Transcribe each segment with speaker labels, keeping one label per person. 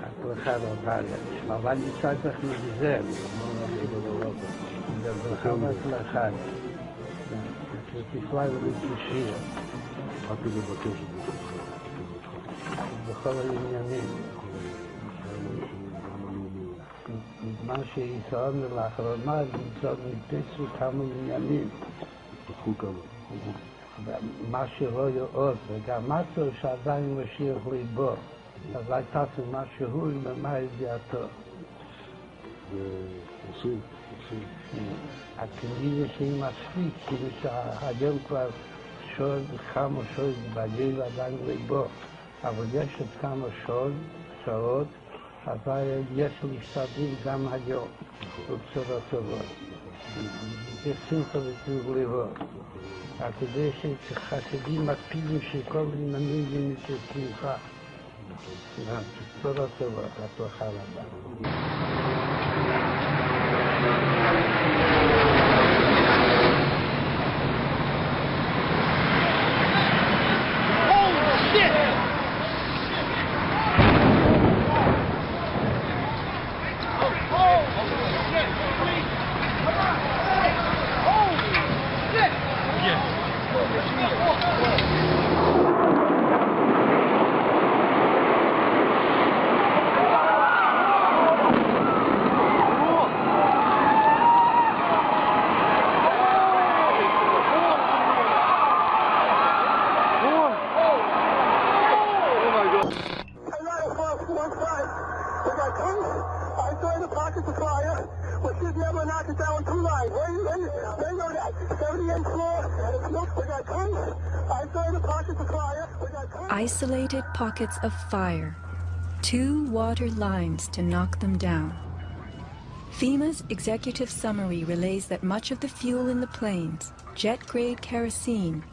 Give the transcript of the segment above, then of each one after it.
Speaker 1: הברכה רבה, אבל מצד לך מגזר, בברכה והצלחה, שתפלא ולתשיר, בכל העניינים. מה שישראל לאחרונה, נתפסו כמה עניינים. מה שרואה עוד, וגם משהו שעדיין משאיר ליבו. אז הייתה מה שהוא ומה ידיעתו.
Speaker 2: עושים.
Speaker 1: הכנראה שהיא מספיק, כאילו שהיום כבר כמה שעות בגיל עדיין ליבו, אבל יש עוד כמה שעות, אז יש להשתדל גם היום, בבשורות טובות. יש שמחה וטוב ליבו. כדי שחסידים מקפידים שכל עניינים יהיו שמחה. בשורות טובות, הצלחה רבה.
Speaker 3: Isolated pockets of fire, 2 water lines to knock them down. FEMA's executive summary relays that much of the fuel in the planes, jet-grade kerosene,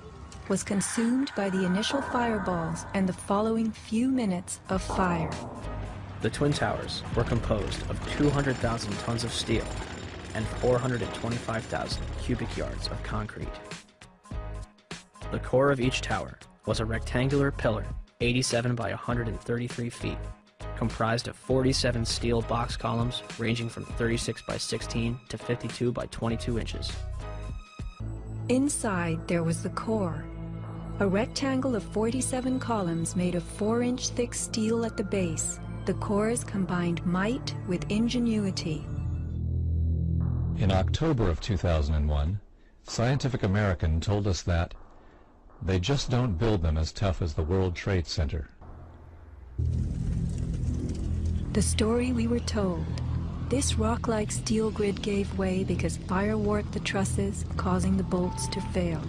Speaker 3: was consumed by the initial fireballs and the following few minutes of fire.
Speaker 4: The Twin Towers were composed of 200,000 tons of steel and 425,000 cubic yards of concrete. The core of each tower was a rectangular pillar 87 by 133 feet, comprised of 47 steel box columns ranging from 36 by 16 to 52 by 22 inches.
Speaker 3: Inside there was the core, a rectangle of 47 columns made of 4-inch thick steel at the base. The cores combined might with ingenuity.
Speaker 5: In October of 2001, Scientific American told us that they just don't build them as tough as the World Trade Center.
Speaker 3: The story we were told. This rock-like steel grid gave way because fire warped the trusses, causing the bolts to fail.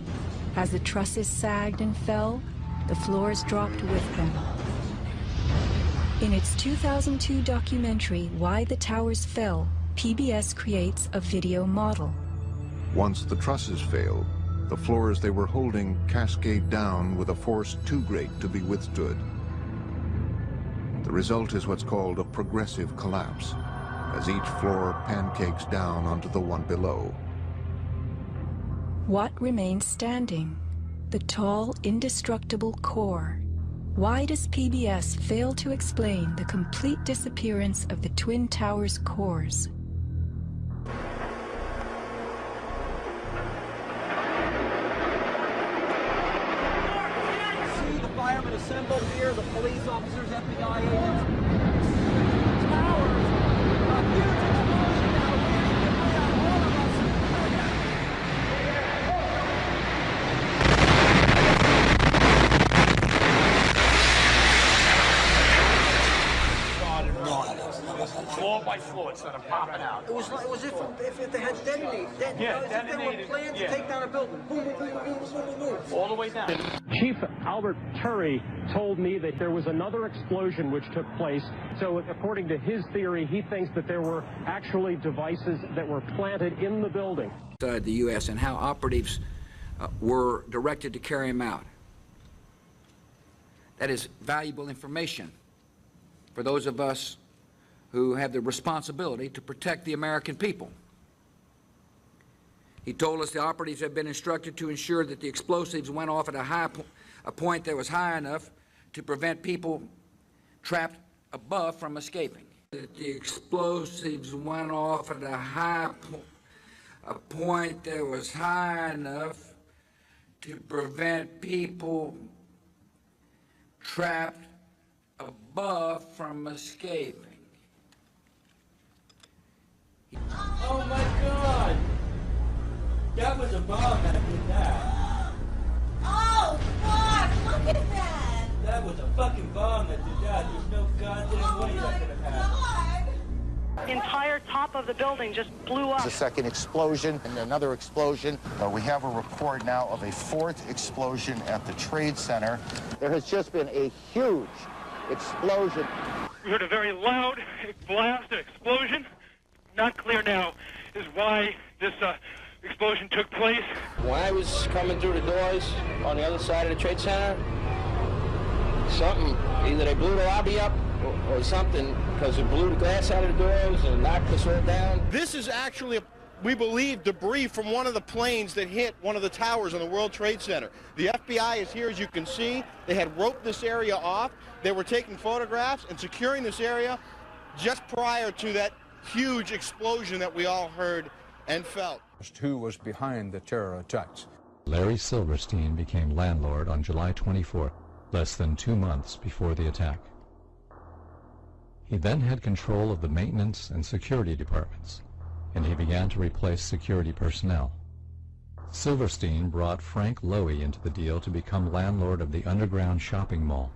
Speaker 3: As the trusses sagged and fell, the floors dropped with them. In its 2002 documentary, Why the Towers Fell, PBS creates a video model.
Speaker 6: Once the trusses fail, the floors they were holding cascade down with a force too great to be withstood. The result is what's called a progressive collapse, as each floor pancakes down onto the one below.
Speaker 3: What remains standing? The tall, indestructible core. Why does PBS fail to explain the complete disappearance of the Twin Towers cores?
Speaker 7: See the firemen assembled here, the police officers, FBI agents. Towers! A huge explosion now, waiting to bring out all of us.
Speaker 8: Floor by floor, instead of popping out.
Speaker 7: It was if they had detonated. If they were planned to take down a building. Boom, boom, boom, boom, boom, boom, boom.
Speaker 8: All the way down.
Speaker 9: Chief Albert Turry told me that there was another explosion which took place. So according to his theory, he thinks that there were actually devices that were planted in the building.
Speaker 10: The U.S. and how operatives were directed to carry them out. That is valuable information for those of us who have the responsibility to protect the American people. He told us the operatives had been instructed to ensure that the explosives went off at a point that was high enough to prevent people trapped above from escaping. The explosives went off at a point that was high enough to prevent people trapped above from escaping.
Speaker 7: Oh my God! That was a bomb that did that.
Speaker 2: Oh, fuck! Look at that!
Speaker 7: That was a fucking bomb that did that. There's no goddamn way that could have happened.
Speaker 2: God!
Speaker 11: The entire top of the building just blew up.
Speaker 12: The second explosion and another explosion. We have a report now of a fourth explosion at the Trade Center. There has just been a huge explosion.
Speaker 9: We heard a very loud blast, an explosion. Not clear now is why this explosion took place.
Speaker 13: When I was coming through the doors on the other side of the Trade Center, something, either they blew the lobby up or something, because it blew the glass out of the doors and knocked us all down.
Speaker 14: This is actually, we believe, debris from one of the planes that hit one of the towers on the World Trade Center. The FBI is here, as you can see. They had roped this area off. They were taking photographs and securing this area just prior to that huge explosion that we all heard and felt.
Speaker 15: Who was behind the terror attacks?
Speaker 5: Larry Silverstein became landlord on July 24th, less than 2 months before the attack. He then had control of the maintenance and security departments, and he began to replace security personnel. Silverstein brought Frank Lowy into the deal to become landlord of the underground shopping mall.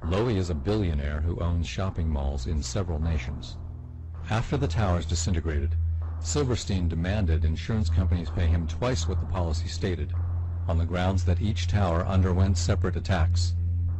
Speaker 5: Lowy is a billionaire who owns shopping malls in several nations. After the towers disintegrated, Silverstein demanded insurance companies pay him twice what the policy stated, on the grounds that each tower underwent separate attacks.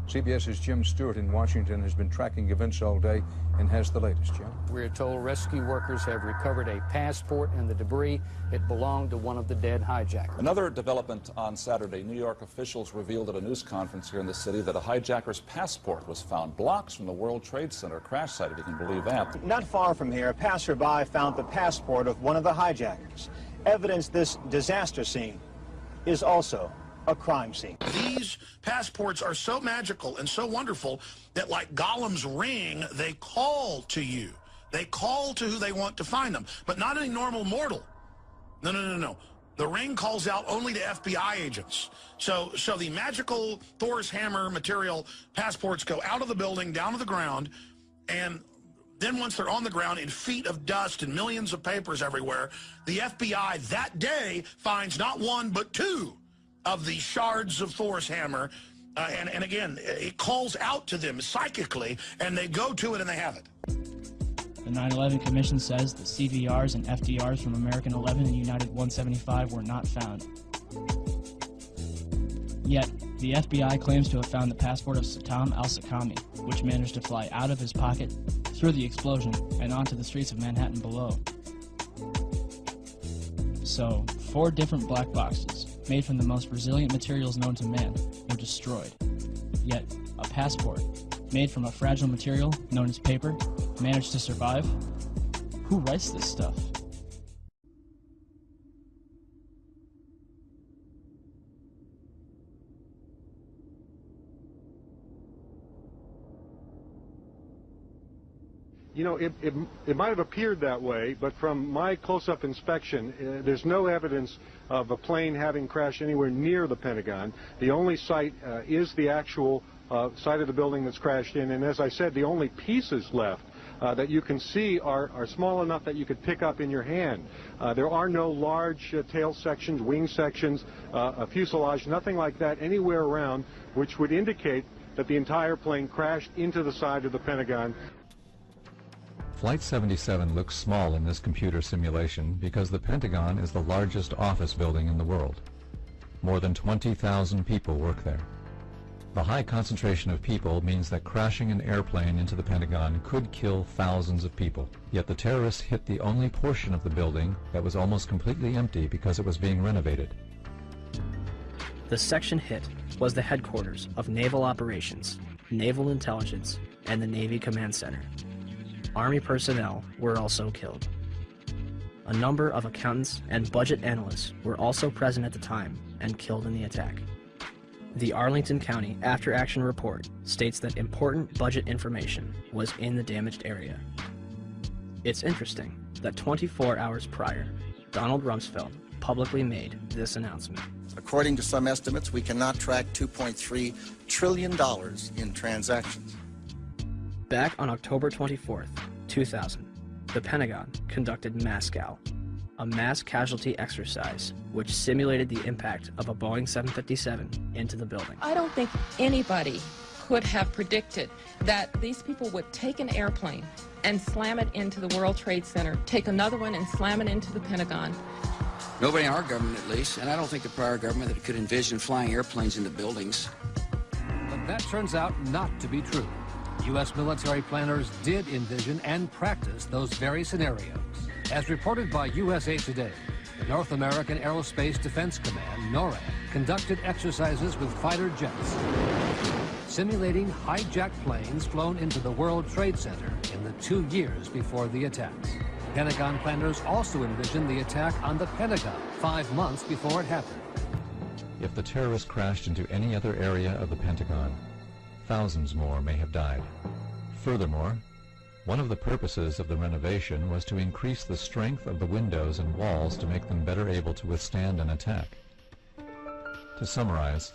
Speaker 15: CBS's Jim Stewart in Washington has been tracking events all day and has the latest. Jim?
Speaker 16: We're told rescue workers have recovered a passport in the debris. It belonged to one of the dead hijackers.
Speaker 17: Another development on Saturday. New York officials revealed at a news conference here in the city that a hijacker's passport was found blocks from the World Trade Center crash site, if you can believe that.
Speaker 18: Not far from here, a passerby found the passport of one of the hijackers. Evidence this disaster scene is also a crime scene.
Speaker 19: These passports are so magical and so wonderful that, like Gollum's ring, they call to you. They call to who they want to find them, but not any normal mortal. No. The ring calls out only to FBI agents. So the magical Thor's hammer material passports go out of the building, down to the ground, and then once they're on the ground in feet of dust and millions of papers everywhere, the FBI that day finds not one but two of the shards of Thor's hammer, and again, it calls out to them psychically, and they go to it and they have it.
Speaker 20: The 9/11 Commission says the CVRs and FDRs from American 11 and United 175 were not found. Yet, the FBI claims to have found the passport of Saddam al-Sakami, which managed to fly out of his pocket, through the explosion, and onto the streets of Manhattan below. So, 4 different black boxes, made from the most resilient materials known to man, were destroyed. Yet, a passport, made from a fragile material known as paper, managed to survive? Who writes this stuff?
Speaker 21: You know, it might have appeared that way, but from my close-up inspection, there's no evidence of a plane having crashed anywhere near the Pentagon. The only site is the actual site of the building that's crashed in, and as I said, the only pieces left that you can see are small enough that you could pick up in your hand. There are no large tail sections, wing sections, a fuselage, nothing like that anywhere around, which would indicate that the entire plane crashed into the side of the Pentagon.
Speaker 5: Flight 77 looks small in this computer simulation because the Pentagon is the largest office building in the world. More than 20,000 people work there. The high concentration of people means that crashing an airplane into the Pentagon could kill thousands of people. Yet the terrorists hit the only portion of the building that was almost completely empty because it was being renovated.
Speaker 4: The section hit was the headquarters of Naval Operations, Naval Intelligence, and the Navy Command Center. Army personnel were also killed. A number of accountants and budget analysts were also present at the time and killed in the attack. The Arlington County After Action Report states that important budget information was in the damaged area. It's interesting that 24 hours prior, Donald Rumsfeld publicly made this announcement.
Speaker 12: According to some estimates, we cannot track $2.3 trillion in transactions.
Speaker 4: Back on October 24th, 2000, the Pentagon conducted MASCAL, a mass casualty exercise which simulated the impact of a Boeing 757 into the building.
Speaker 1: I don't think anybody could have predicted that these people would take an airplane and slam it into the World Trade Center, take another one and slam it into the Pentagon.
Speaker 22: Nobody in our government, at least, and I don't think the prior government that could envision flying airplanes into buildings.
Speaker 23: But that turns out not to be true. U.S. military planners did envision and practice those very scenarios. As reported by USA Today, the North American Aerospace Defense Command, NORAD, conducted exercises with fighter jets, simulating hijacked planes flown into the World Trade Center in the 2 years before the attacks. Pentagon planners also envisioned the attack on the Pentagon 5 months before it happened.
Speaker 5: If the terrorist crashed into any other area of the Pentagon, thousands more may have died. Furthermore, one of the purposes of the renovation was to increase the strength of the windows and walls to make them better able to withstand an attack. To summarize,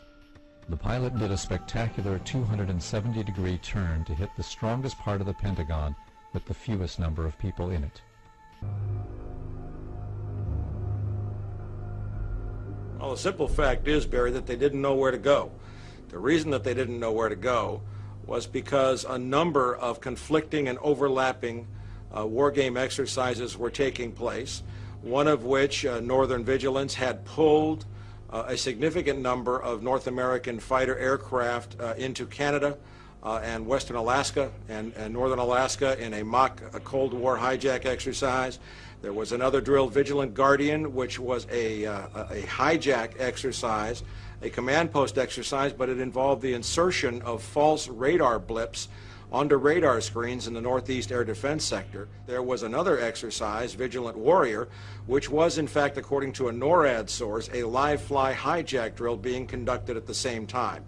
Speaker 5: the pilot did a spectacular 270-degree turn to hit the strongest part of the Pentagon with the fewest number of people in it.
Speaker 24: Well, the simple fact is, Barry, that they didn't know where to go. The reason that they didn't know where to go was because a number of conflicting and overlapping war game exercises were taking place, one of which, Northern Vigilance, had pulled a significant number of North American fighter aircraft into Canada and Western Alaska and Northern Alaska in a mock Cold War hijack exercise. There was another drill, Vigilant Guardian, which was a hijack exercise, a command post exercise, but it involved the insertion of false radar blips onto radar screens in the Northeast Air Defense Sector. There was another exercise, Vigilant Warrior, which was, in fact, according to a NORAD source, a live fly hijack drill being conducted at the same time.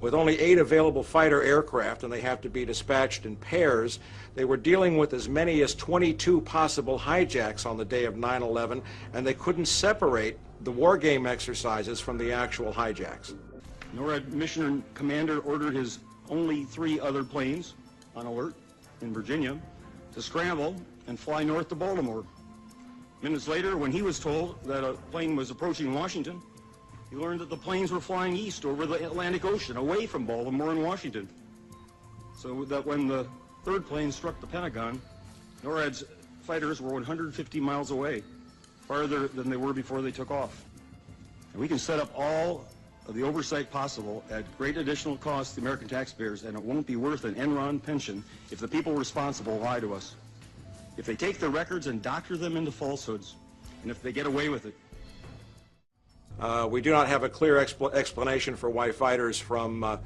Speaker 24: With only 8 available fighter aircraft, and they have to be dispatched in pairs, they were dealing with as many as 22 possible hijacks on the day of 9/11, and they couldn't separate the war game exercises from the actual hijacks.
Speaker 25: NORAD Mission Commander ordered his only 3 other planes on alert in Virginia to scramble and fly north to Baltimore. Minutes later, when he was told that a plane was approaching Washington, he learned that the planes were flying east over the Atlantic Ocean, away from Baltimore and Washington. So that when the 3rd plane struck the Pentagon, NORAD's fighters were 150 miles away, farther than they were before they took off. And we can set up all of the oversight possible at great additional cost to the American taxpayers, and it won't be worth an Enron pension if the people responsible lie to us. If they take the records and doctor them into falsehoods, and if they get away with it.
Speaker 24: We do not have a clear explanation for why fighters from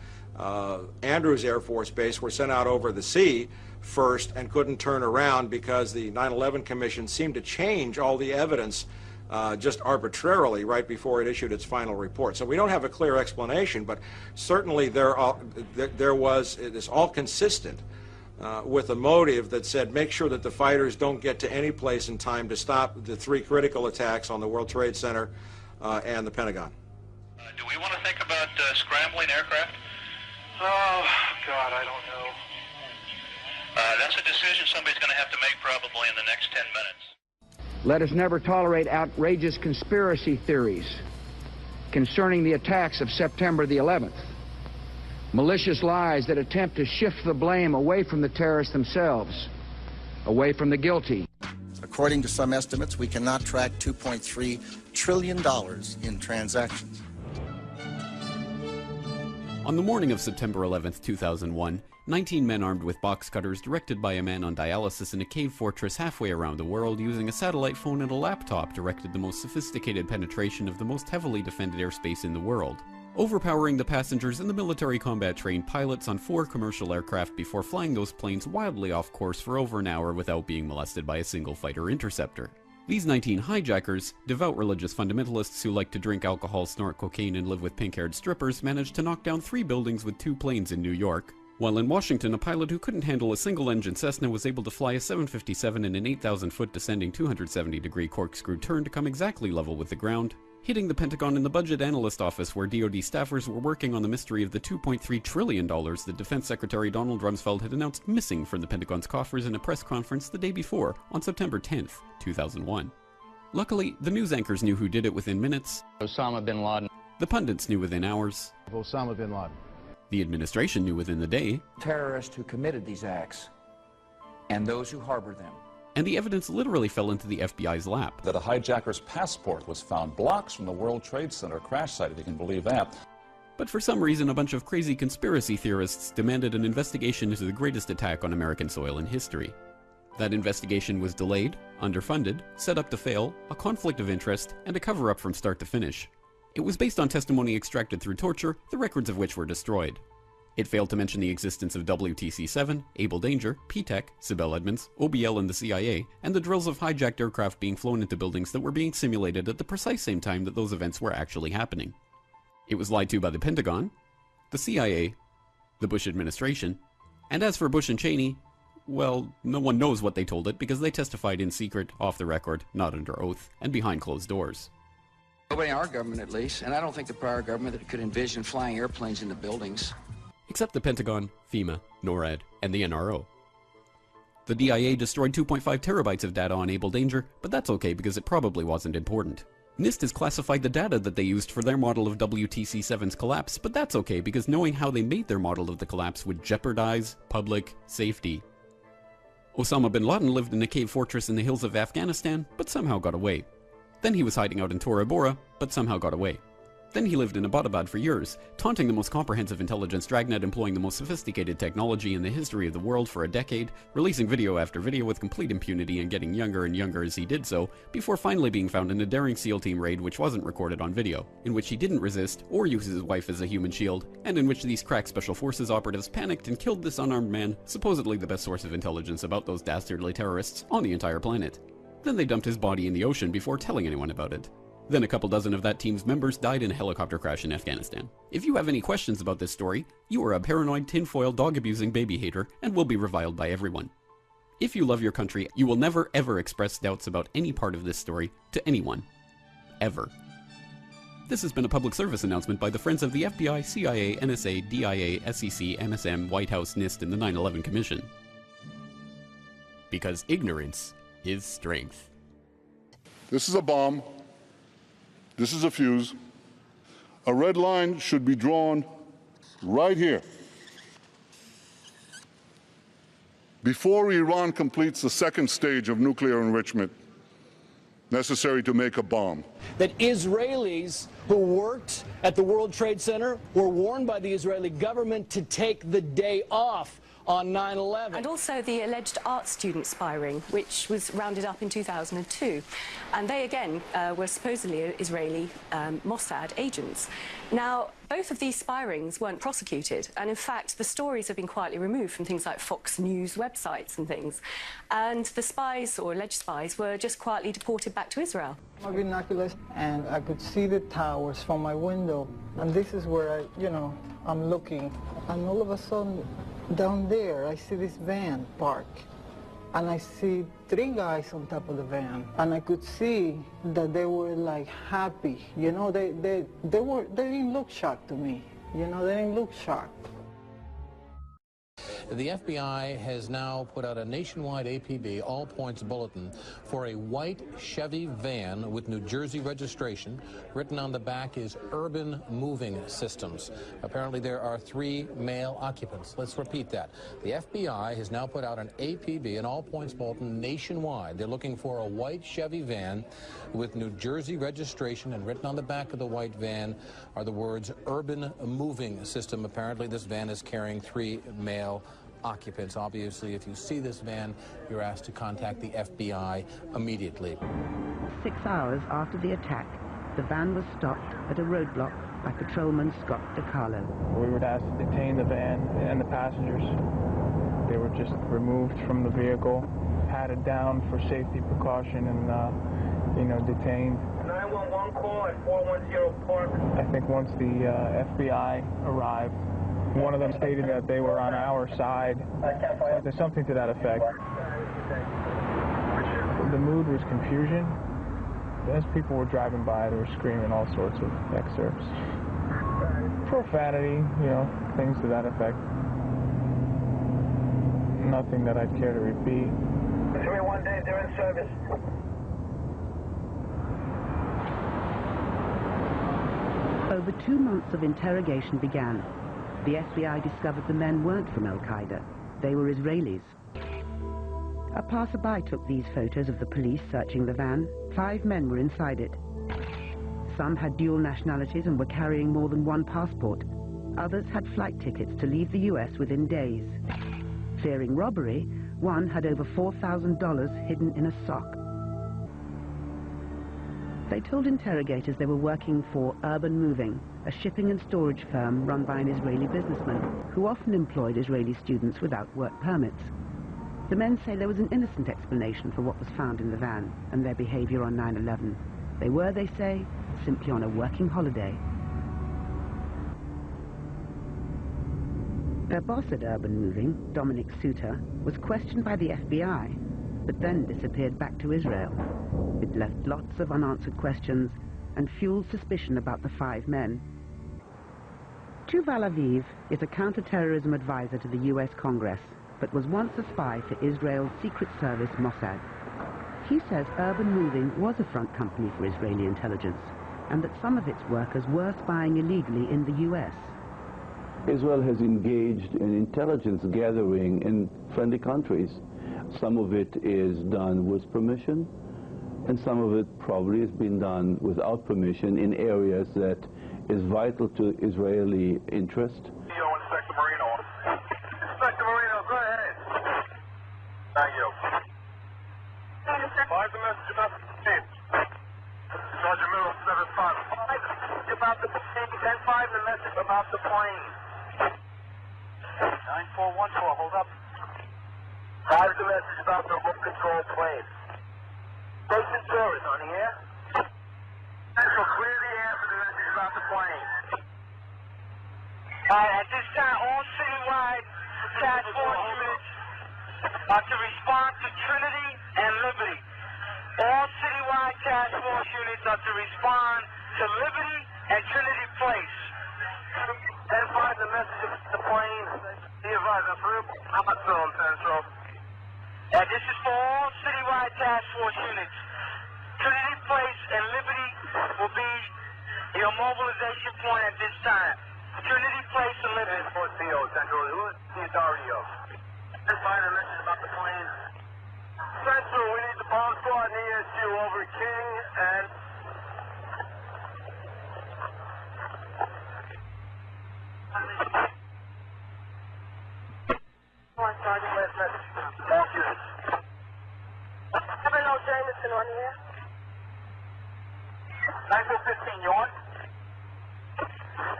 Speaker 24: Andrews Air Force Base were sent out over the sea first and couldn't turn around because the 9/11 Commission seemed to change all the evidence just arbitrarily right before it issued its final report. So we don't have a clear explanation, but certainly it is all consistent with a motive that said make sure that the fighters don't get to any place in time to stop the 3 critical attacks on the World Trade Center and the Pentagon.
Speaker 26: Do we want to think about scrambling aircraft? Oh, God, I don't know. That's a decision somebody's going to have to make probably in the next 10 minutes.
Speaker 27: Let us never tolerate outrageous conspiracy theories concerning the attacks of September the 11th. Malicious lies that attempt to shift the blame away from the terrorists themselves, away from the guilty.
Speaker 12: According to some estimates, we cannot track $2.3 trillion in transactions.
Speaker 28: On the morning of September 11th, 2001, 19 men armed with box cutters, directed by a man on dialysis in a cave fortress halfway around the world using a satellite phone and a laptop, directed the most sophisticated penetration of the most heavily defended airspace in the world, overpowering the passengers and the military combat-trained pilots on 4 commercial aircraft before flying those planes wildly off course for over an hour without being molested by a single fighter interceptor. These 19 hijackers, devout religious fundamentalists who like to drink alcohol, snort cocaine, and live with pink-haired strippers, managed to knock down 3 buildings with 2 planes in New York. While in Washington, a pilot who couldn't handle a single-engine Cessna was able to fly a 757 in an 8,000-foot descending 270-degree corkscrew turn to come exactly level with the ground, hitting the Pentagon in the Budget Analyst Office where DoD staffers were working on the mystery of the $2.3 trillion that Defense Secretary Donald Rumsfeld had announced missing from the Pentagon's coffers in a press conference the day before, on September 10th, 2001. Luckily, the news anchors knew who did it within minutes.
Speaker 16: Osama bin Laden.
Speaker 28: The pundits knew within hours.
Speaker 2: Osama bin Laden.
Speaker 28: The administration knew within the day.
Speaker 22: Terrorists who committed these acts and those who harbor them.
Speaker 28: And the evidence literally fell into the FBI's lap.
Speaker 17: That a hijacker's passport was found blocks from the World Trade Center crash site, if you can believe that.
Speaker 28: But for some reason, a bunch of crazy conspiracy theorists demanded an investigation into the greatest attack on American soil in history. That investigation was delayed, underfunded, set up to fail, a conflict of interest, and a cover-up from start to finish. It was based on testimony extracted through torture, the records of which were destroyed. It failed to mention the existence of WTC-7, Able Danger, P-TECH, Sibel Edmonds, OBL and the CIA, and the drills of hijacked aircraft being flown into buildings that were being simulated at the precise same time that those events were actually happening. It was lied to by the Pentagon, the CIA, the Bush administration, and as for Bush and Cheney, well, no one knows what they told it because they testified in secret, off the record, not under oath, and behind closed doors.
Speaker 22: Nobody in our government, at least, and I don't think the prior government that could envision flying airplanes into buildings.
Speaker 28: Except the Pentagon, FEMA, NORAD, and the NRO. The DIA destroyed 2.5 terabytes of data on Able Danger, but that's okay because it probably wasn't important. NIST has classified the data that they used for their model of WTC-7's collapse, but that's okay because knowing how they made their model of the collapse would jeopardize public safety. Osama bin Laden lived in a cave fortress in the hills of Afghanistan, but somehow got away. Then he was hiding out in Tora Bora, but somehow got away. Then he lived in Abbottabad for years, taunting the most comprehensive intelligence dragnet employing the most sophisticated technology in the history of the world for a decade, releasing video after video with complete impunity and getting younger and younger as he did so, before finally being found in a daring SEAL team raid which wasn't recorded on video, in which he didn't resist or use his wife as a human shield, and in which these crack special forces operatives panicked and killed this unarmed man, supposedly the best source of intelligence about those dastardly terrorists on the entire planet. Then they dumped his body in the ocean before telling anyone about it. Then a couple dozen of that team's members died in a helicopter crash in Afghanistan. If you have any questions about this story, you are a paranoid, tinfoil, dog-abusing baby hater and will be reviled by everyone. If you love your country, you will never ever express doubts about any part of this story to anyone. Ever. This has been a public service announcement by the Friends of the FBI, CIA, NSA, DIA, SEC, MSM, White House, NIST, and the 9/11 Commission. Because ignorance is strength.
Speaker 3: This is a bomb. This is a fuse. A red line should be drawn right here. Before Iran completes the second stage of nuclear enrichment necessary to make a bomb.
Speaker 6: That Israelis who worked at the World Trade Center were warned by the Israeli government to take the day off on 9/11.
Speaker 7: And also the alleged art student spy ring, which was rounded up in 2002. And they, again, were supposedly Israeli Mossad agents. Now, both of these spy rings weren't prosecuted. And in fact, the stories have been quietly removed from things like Fox News websites and things. And the spies, or alleged spies, were just quietly deported back to Israel.
Speaker 8: My binoculars, and I could see the towers from my window. And this is where I'm looking. And all of a sudden, down there, I see this van park, and I see 3 guys on top of the van, and I could see that they were like happy. You know, they didn't look shocked to me. You know, they didn't look shocked.
Speaker 9: The FBI has now put out a nationwide APB, all points bulletin, for a white Chevy van with New Jersey registration. Written on the back is Urban Moving Systems. Apparently there are 3 male occupants. Let's repeat that. The FBI has now put out an APB, an all points bulletin, nationwide. They're looking for a white Chevy van with New Jersey registration, and written on the back of the white van are the words Urban Moving System. Apparently this van is carrying 3 male occupants. Obviously, if you see this van, you're asked to contact the FBI immediately.
Speaker 10: 6 hours after the attack, the van was stopped at a roadblock by patrolman Scott DiCarlo.
Speaker 11: We were asked to detain the van and the passengers. They were just removed from the vehicle,
Speaker 2: patted down for safety precaution and, detained.
Speaker 11: 911 call at 410 Park.
Speaker 2: I think once the FBI arrived, one of them stated that they were on our side. There's something to that effect. The mood was confusion. As people were driving by, they were screaming all sorts of excerpts. Profanity, things to that effect. Nothing that I'd care to repeat.
Speaker 11: 3-1 Dave, they're in service.
Speaker 10: Over 2 months of interrogation began. The FBI discovered the men weren't from Al-Qaeda. They were Israelis. A passerby took these photos of the police searching the van. 5 men were inside it. Some had dual nationalities and were carrying more than one passport. Others had flight tickets to leave the US within days. Fearing robbery, one had over $4,000 hidden in a sock. They told interrogators they were working for Urban Moving, a shipping and storage firm run by an Israeli businessman who often employed Israeli students without work permits. The men say there was an innocent explanation for what was found in the van and their behavior on 9/11. They were, they say, simply on a working holiday. Their boss at Urban Moving, Dominic Suter, was questioned by the FBI, but then disappeared back to Israel. It left lots of unanswered questions and fueled suspicion about the 5 men. Tuval Aviv is a counterterrorism advisor to the US Congress, but was once a spy for Israel's Secret Service Mossad. He says Urban Moving was a front company for Israeli intelligence, and that some of its workers were spying illegally in the US.
Speaker 13: Israel has engaged in intelligence gathering in friendly countries. Some of it is done with permission, and some of it probably has been done without permission in areas that is vital to Israeli interest.
Speaker 11: Inspector Marino. Inspector Marino, go ahead. Thank you. Why the message about the team? Sergeant Middle 7-5. About the plane. 10-5, the message about the plane. 9414, hold up. 5 the message about the remote control plane. Station service on the air. Central, clear the air for the message about the plane. Alright, at this time, all citywide task force units are to respond to Trinity and Liberty. All citywide task force units are to respond to Liberty and Trinity Place. 10-5, the message of the plane. Be advised, I'm not film, Central. This is for all citywide task force units. Trinity Place and Liberty will be your mobilization point at this time. Trinity Place and Liberty. For CO Central, who's the authority of? Just find a message about the plane. Central, we need the bomb squad and ESU over King and... Sergeant, last message. All units. Hello, Jameson on here. 9415, you on?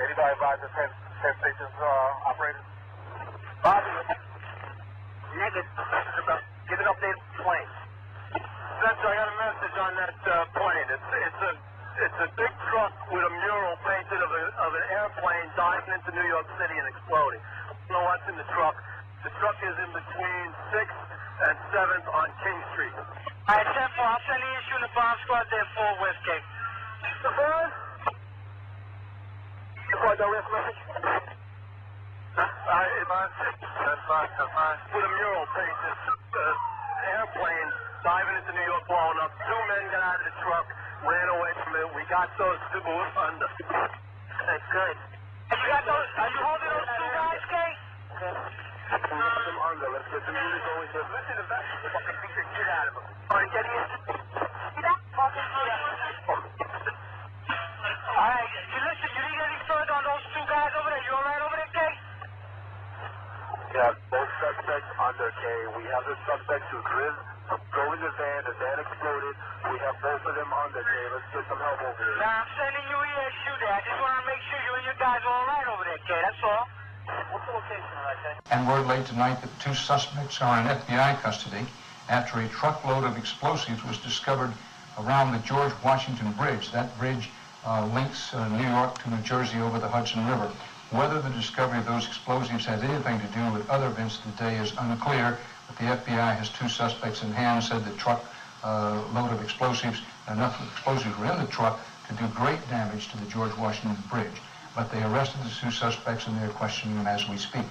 Speaker 11: Anybody advise the 10 stations operators? Bobby. Negative. Give an update on the plane. Central, I got a message on that plane. It's a big truck with a mural painted of an airplane diving into New York City and exploding. I don't know what's in the truck. The truck is in between 6th and 7th on King Street. All right, 10-4, I'll send the issue in the bomb squad there for Westgate. The board? The board, no risk message? That's fine. With a mural painted, airplane diving into New York, blowing up. 2 men got out of the truck, ran away from it. We got those 2 under. That's good. Are you holding those 2 guys, Kate? Them under. Let's get the music going here. Listen to that. Fucking beat the shit out of them. All right, get in. All right, listen, you need any further on those 2 guys over there? You all right over there, Kay?
Speaker 13: Yeah, both suspects under K. We have the suspects who drove in the van exploded. We have both of them under K. Let's get some help over here.
Speaker 11: Now, I'm sending you ESU there. I just want to make sure you and your guys are all right over there, Kay. That's all. What's the location, right, Kay?
Speaker 14: And word late tonight that 2 suspects are in FBI custody
Speaker 1: after a truckload of explosives was discovered around the George Washington Bridge. That bridge links New York to New Jersey over the Hudson River. Whether the discovery of those explosives has anything to do with other events today is unclear, but the FBI has 2 suspects in hand, said the truck load of explosives, enough explosives were in the truck to do great damage to the George Washington Bridge. But they arrested the 2 suspects and they're questioning them as we speak.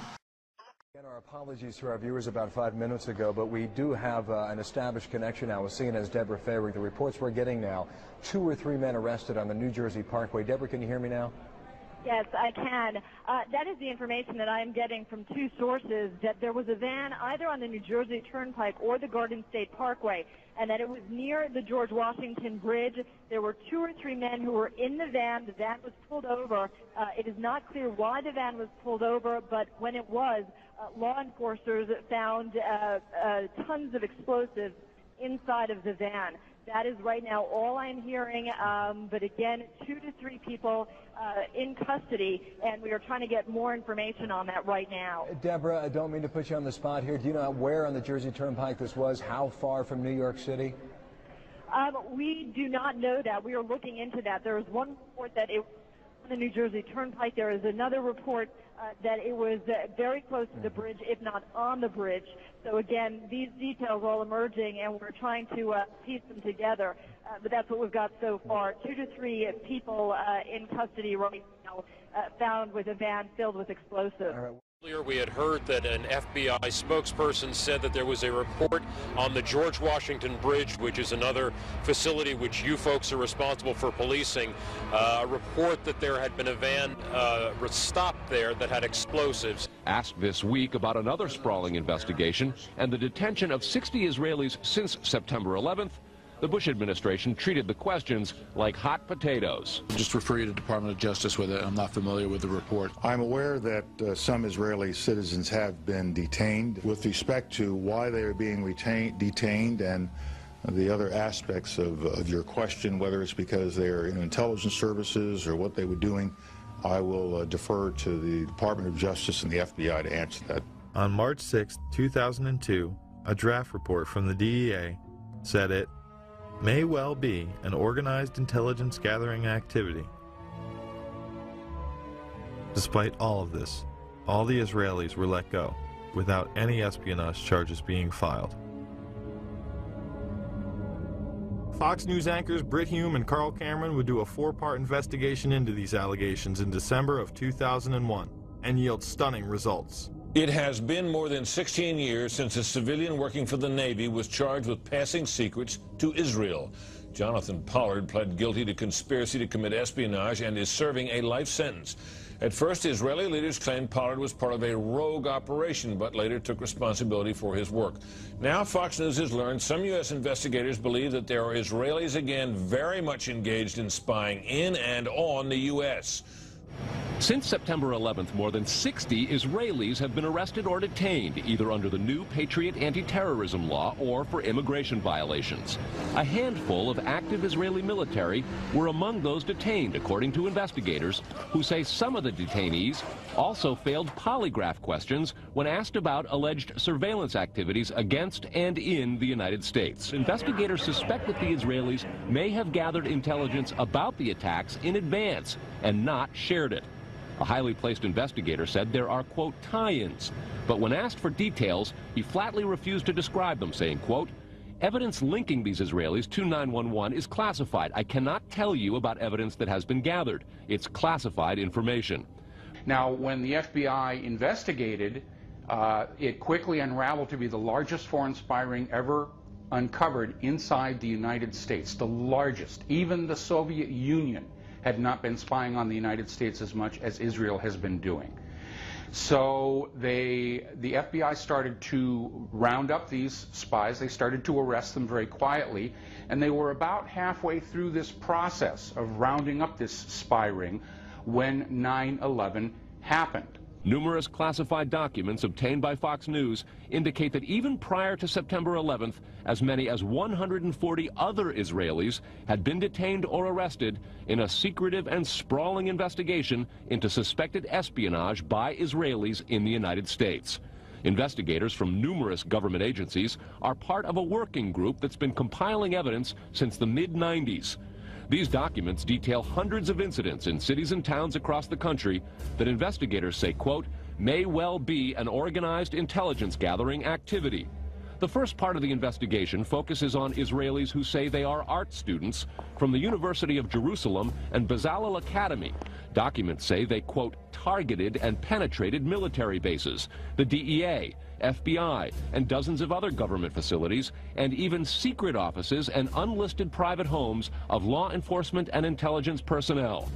Speaker 4: Our apologies to our viewers about 5 minutes ago, but we do have an established connection now with CNN's Deborah Fayrick. The reports we're getting now, 2 or 3 men arrested on the New Jersey Parkway. Deborah, can you hear me now?
Speaker 14: Yes, I can. That is the information that I'm getting from 2 sources, that there was a van either on the New Jersey Turnpike or the Garden State Parkway, and that it was near the George Washington Bridge. There were 2 or 3 men who were in the van. The van was pulled over. It is not clear why the van was pulled over, but when it was, law enforcers found tons of explosives inside of the van. That is right now all I'm hearing, but again, 2 to 3 people in custody, and we are trying to get more information on that right now.
Speaker 4: Deborah, I don't mean to put you on the spot here. Do you know where on the Jersey Turnpike this was? How far from New York City?
Speaker 14: We do not know that. We are looking into that. There is one report that it was on the New Jersey Turnpike. There is another report that it was very close to the bridge, if not on the bridge. So again, these details are all emerging, and we're trying to piece them together. But that's what we've got so far. 2 to 3 people in custody right now, found with a van filled with explosives.
Speaker 15: Earlier we had heard that an FBI spokesperson said that there was a report on the George Washington Bridge, which is another facility which you folks are responsible for policing, a report that there had been a van stopped there that had explosives.
Speaker 18: Asked this week about another sprawling investigation and the detention of 60 Israelis since September 11th, the Bush administration treated the questions like hot potatoes.
Speaker 19: Just refer you to the Department of Justice with it. I'm not familiar with the report.
Speaker 20: I'm aware that some Israeli citizens have been detained. With respect to why they are being detained and the other aspects of your question, whether it's because they are in intelligence services or what they were doing, I will defer to the Department of Justice and the FBI to answer that.
Speaker 21: On March 6, 2002, a draft report from the DEA said it may well be an organized intelligence gathering activity. Despite all of this, all the Israelis were let go without any espionage charges being filed. Fox News anchors Britt Hume and Carl Cameron would do a 4-part investigation into these allegations in December of 2001 and yield stunning results.
Speaker 29: It has been more than 16 years since a civilian working for the Navy was charged with passing secrets to Israel. Jonathan Pollard pled guilty to conspiracy to commit espionage and is serving a life sentence. At first, Israeli leaders claimed Pollard was part of a rogue operation, but later took responsibility for his work. Now, Fox News has learned some U.S. investigators believe that there are Israelis again very much engaged in spying in and on the U.S.
Speaker 18: Since September 11th, more than 60 Israelis have been arrested or detained, either under the new Patriot anti-terrorism law or for immigration violations. A handful of active Israeli military were among those detained, according to investigators, who say some of the detainees also failed polygraph questions when asked about alleged surveillance activities against and in the United States. Investigators suspect that the Israelis may have gathered intelligence about the attacks in advance and not shared it. A highly placed investigator said there are, quote, tie-ins, but when asked for details, he flatly refused to describe them, saying, quote, evidence linking these Israelis to 911 is classified. I cannot tell you about evidence that has been gathered. It's classified information.
Speaker 27: Now, when the FBI investigated, it quickly unraveled to be the largest foreign spy ring ever uncovered inside the United States, the largest. Even the Soviet Union had not been spying on the United States as much as Israel has been doing. So the FBI started to round up these spies. They started to arrest them very quietly, and they were about halfway through this process of rounding up this spy ring when 9/11 happened.
Speaker 18: Numerous classified documents obtained by Fox News indicate that even prior to September 11th, as many as 140 other Israelis had been detained or arrested in a secretive and sprawling investigation into suspected espionage by Israelis in the United States. Investigators from numerous government agencies are part of a working group that's been compiling evidence since the mid-90s. These documents detail hundreds of incidents in cities and towns across the country that investigators say, quote, may well be an organized intelligence gathering activity. The first part of the investigation focuses on Israelis who say they are art students from the University of Jerusalem and Bezalel Academy. Documents say they, quote, targeted and penetrated military bases, the DEA, FBI, and dozens of other government facilities, and even secret offices and unlisted private homes of law enforcement and intelligence personnel.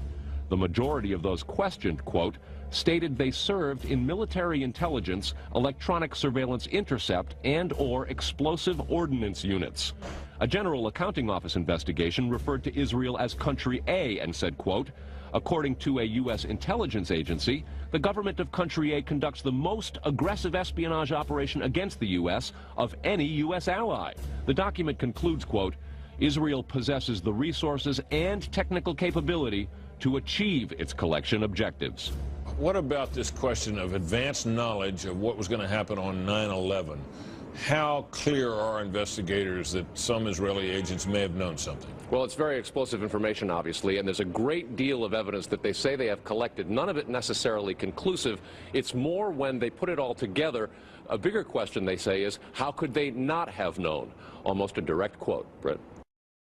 Speaker 18: The majority of those questioned, quote, stated they served in military intelligence, electronic surveillance intercept, and/or explosive ordnance units. A General Accounting Office investigation referred to Israel as Country A and said, quote, according to a U.S. intelligence agency, the government of Country A conducts the most aggressive espionage operation against the U.S. of any U.S. ally. The document concludes, quote, Israel possesses the resources and technical capability to achieve its collection objectives.
Speaker 29: What about this question of advanced knowledge of what was going to happen on 9/11? How clear are investigators that some Israeli agents may have known something?
Speaker 5: Well, it's very explosive information, obviously, and there's a great deal of evidence that they say they have collected, none of it necessarily conclusive. It's more when they put it all together. A bigger question, they say, is how could they not have known? Almost a direct quote, Britt.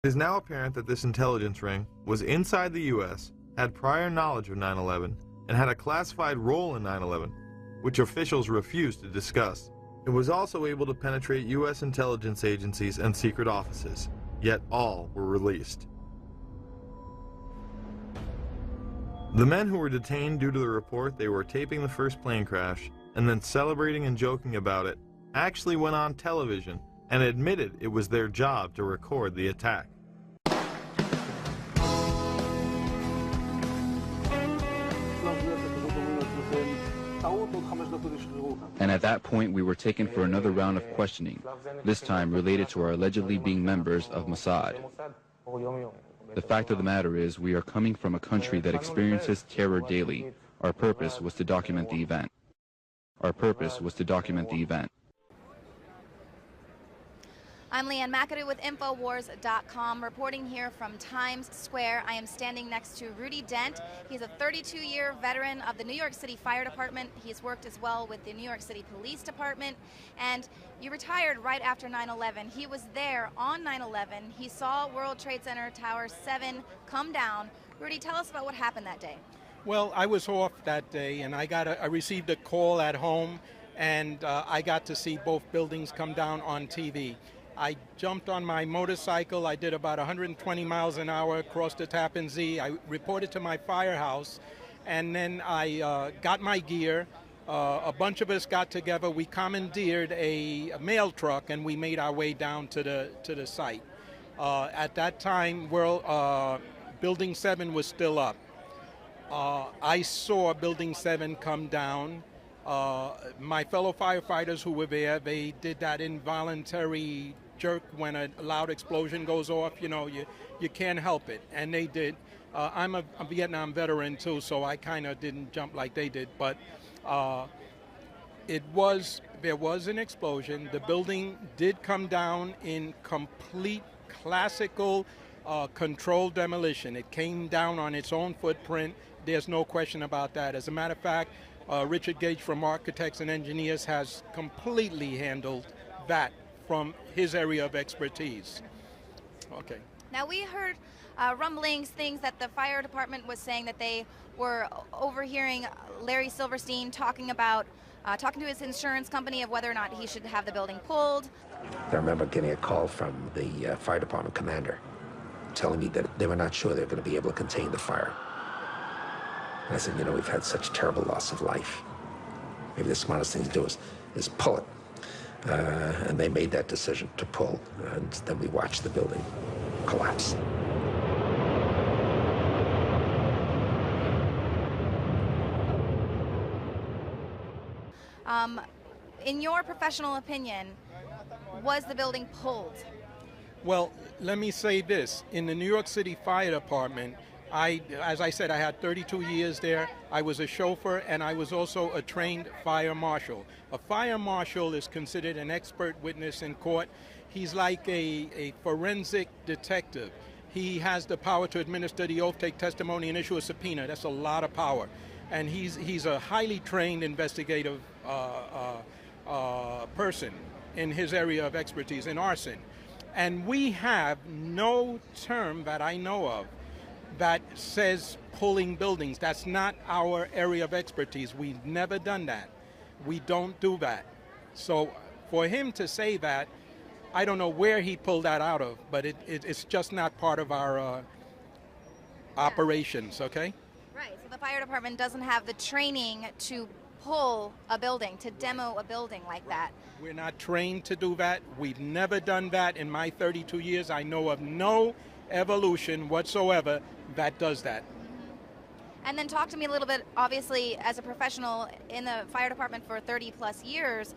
Speaker 21: It is now apparent that this intelligence ring was inside the U.S., had prior knowledge of 9/11, and had a classified role in 9/11, which officials refused to discuss. It was also able to penetrate U.S. intelligence agencies and secret offices, yet all were released. The men who were detained due to the report they were taping the first plane crash and then celebrating and joking about it actually went on television and admitted it was their job to record the attack.
Speaker 12: And at that point, we were taken for another round of questioning, this time related to our allegedly being members of Mossad. The fact of the matter is, we are coming from a country that experiences terror daily. Our purpose was to document the event.
Speaker 16: I'm Leanne McAdoo with Infowars.com, reporting here from Times Square. I am standing next to Rudy Dent. He's a 32-year veteran of the New York City Fire Department. He's worked as well with the New York City Police Department. And you retired right after 9/11. He was there on 9/11. He saw World Trade Center Tower 7 come down. Rudy, tell us about what happened that day.
Speaker 17: Well, I was off that day, and I received a call at home, and I got to see both buildings come down on TV. I jumped on my motorcycle. I did about 120 miles an hour across the Tappan Zee. I reported to my firehouse, and then I got my gear. A bunch of us got together. We commandeered a mail truck, and we made our way down to the site. At that time, Building 7 was still up. I saw Building 7 come down. My fellow firefighters who were there, they did that involuntary jerk when a loud explosion goes off. You know, you can't help it, and they did. I'm a Vietnam veteran too, so I kind of didn't jump like they did, but there was an explosion. The building did come down in complete classical controlled demolition. It came down on its own footprint. There's no question about that. As a matter of fact, Richard Gage from Architects and Engineers has completely handled that from his area of expertise. Okay.
Speaker 16: Now we heard rumblings, things that the fire department was saying that they were overhearing Larry Silverstein talking to his insurance company of whether or not he should have the building pulled.
Speaker 22: I remember getting a call from the fire department commander telling me that they were not sure they were going to be able to contain the fire. And I said, we've had such terrible loss of life. Maybe the smartest thing to do is pull it. And they made that decision to pull, and then we watched the building collapse.
Speaker 16: In your professional opinion, was the building pulled?
Speaker 17: Well, let me say this. In the New York City Fire Department, As I said, I had 32 years there. I was a chauffeur, and I was also a trained fire marshal. A fire marshal is considered an expert witness in court. He's like a forensic detective. He has the power to administer the oath, take testimony, and issue a subpoena. That's a lot of power. And he's a highly trained investigative person in his area of expertise, in arson. And we have no term that I know of that says pulling buildings. That's not our area of expertise. We've never done that. We don't do that. So for him to say that, I don't know where he pulled that out of, but it's just not part of our operations, okay?
Speaker 16: Right, so the fire department doesn't have the training to pull a building, to demo a building like that.
Speaker 17: We're not trained to do that. We've never done that in my 32 years. I know of no evolution whatsoever that does that.
Speaker 16: And then talk to me a little bit, obviously, as a professional in the fire department for 30 plus years,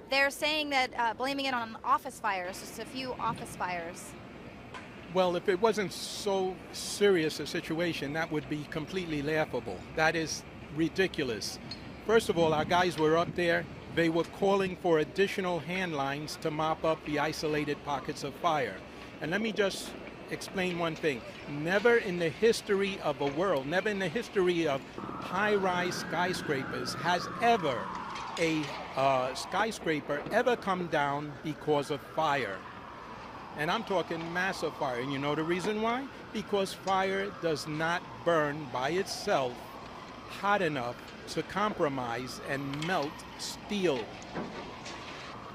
Speaker 16: they're saying that blaming it on office fires, just a few office fires.
Speaker 17: Well, if it wasn't so serious a situation, that would be completely laughable. That is ridiculous. First of all, our guys were up there. They were calling for additional hand lines to mop up the isolated pockets of fire. And let me just explain one thing. Never in the history of the world, never in the history of high-rise skyscrapers has ever a skyscraper ever come down because of fire. And I'm talking massive fire. And you know the reason why? Because fire does not burn by itself hot enough to compromise and melt steel.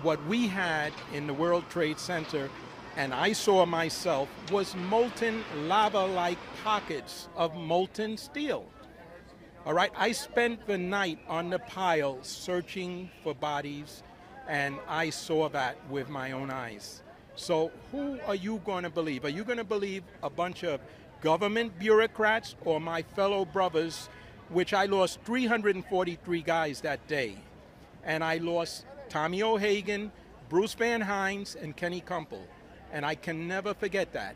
Speaker 17: What we had in the World Trade Center, and I saw myself, was molten lava-like pockets of molten steel. All right, I spent the night on the pile searching for bodies, and I saw that with my own eyes. So who are you going to believe? Are you going to believe a bunch of government bureaucrats or my fellow brothers, which I lost 343 guys that day? And I lost Tommy O'Hagan, Bruce Van Hines, and Kenny Kumpel. And I can never forget that.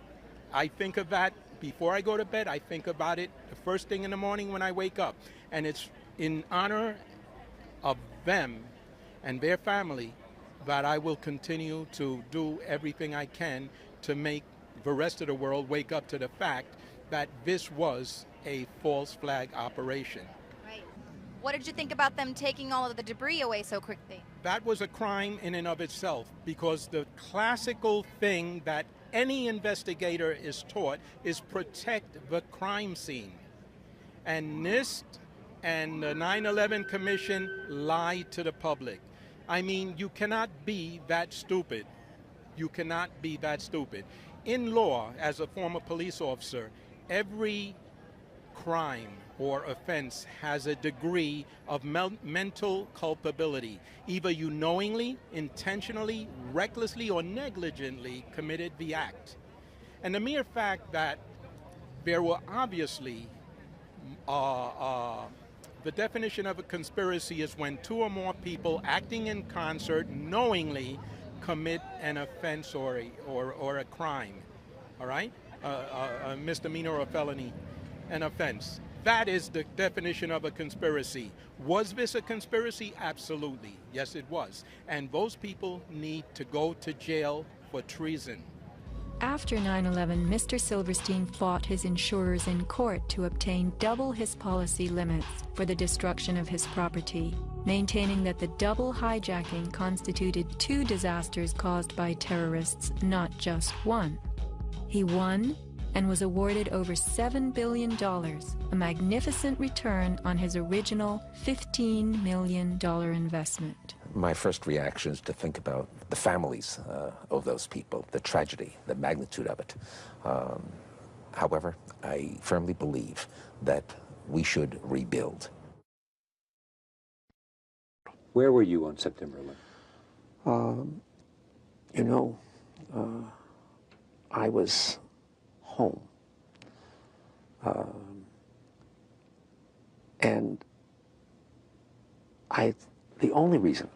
Speaker 17: I think of that before I go to bed. I think about it the first thing in the morning when I wake up. And it's in honor of them and their family that I will continue to do everything I can to make the rest of the world wake up to the fact that this was a false flag operation.
Speaker 16: Right. What did you think about them taking all of the debris away so quickly?
Speaker 17: That was a crime in and of itself, because the classical thing that any investigator is taught is protect the crime scene. And NIST and the 9/11 Commission lied to the public. I mean, you cannot be that stupid. You cannot be that stupid. In law, as a former police officer, every crime or offense has a degree of mental culpability. Either you knowingly, intentionally, recklessly, or negligently committed the act. And the mere fact that there were obviously the definition of a conspiracy is when two or more people acting in concert knowingly commit an offense or a crime, all right? A misdemeanor or a felony, an offense. That is the definition of a conspiracy. Was this a conspiracy? Absolutely. Yes, it was. And those people need to go to jail for treason.
Speaker 3: After 9/11, Mr. Silverstein fought his insurers in court to obtain double his policy limits for the destruction of his property, maintaining that the double hijacking constituted two disasters caused by terrorists, not just one. He won and was awarded over $7 billion, a magnificent return on his original $15 million investment.
Speaker 22: My first reaction is to think about the families of those people, the tragedy, the magnitude of it. However, I firmly believe that we should rebuild.
Speaker 6: Where were you on September 11th?
Speaker 22: You know, I was home. And the only reason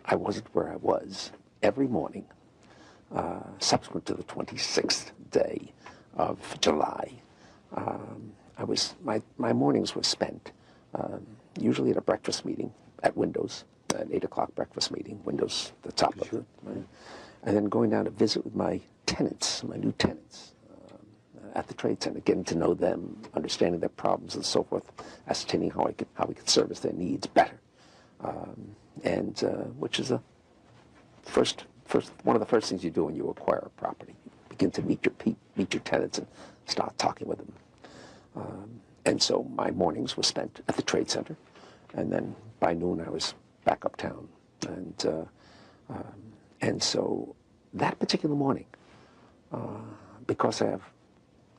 Speaker 22: I wasn't where I was every morning, subsequent to the 26th day of July, my mornings were spent usually at a breakfast meeting at Windows, an 8 o'clock breakfast meeting, Windows, the top of it, and then going down to visit with my tenants, my new tenants, at the Trade Center, getting to know them, understanding their problems and so forth, ascertaining how we could service their needs better, which is one of the first things you do when you acquire a property. You begin to meet your tenants and start talking with them. And so my mornings were spent at the Trade Center, and then by noon I was back uptown. And so that particular morning, because I have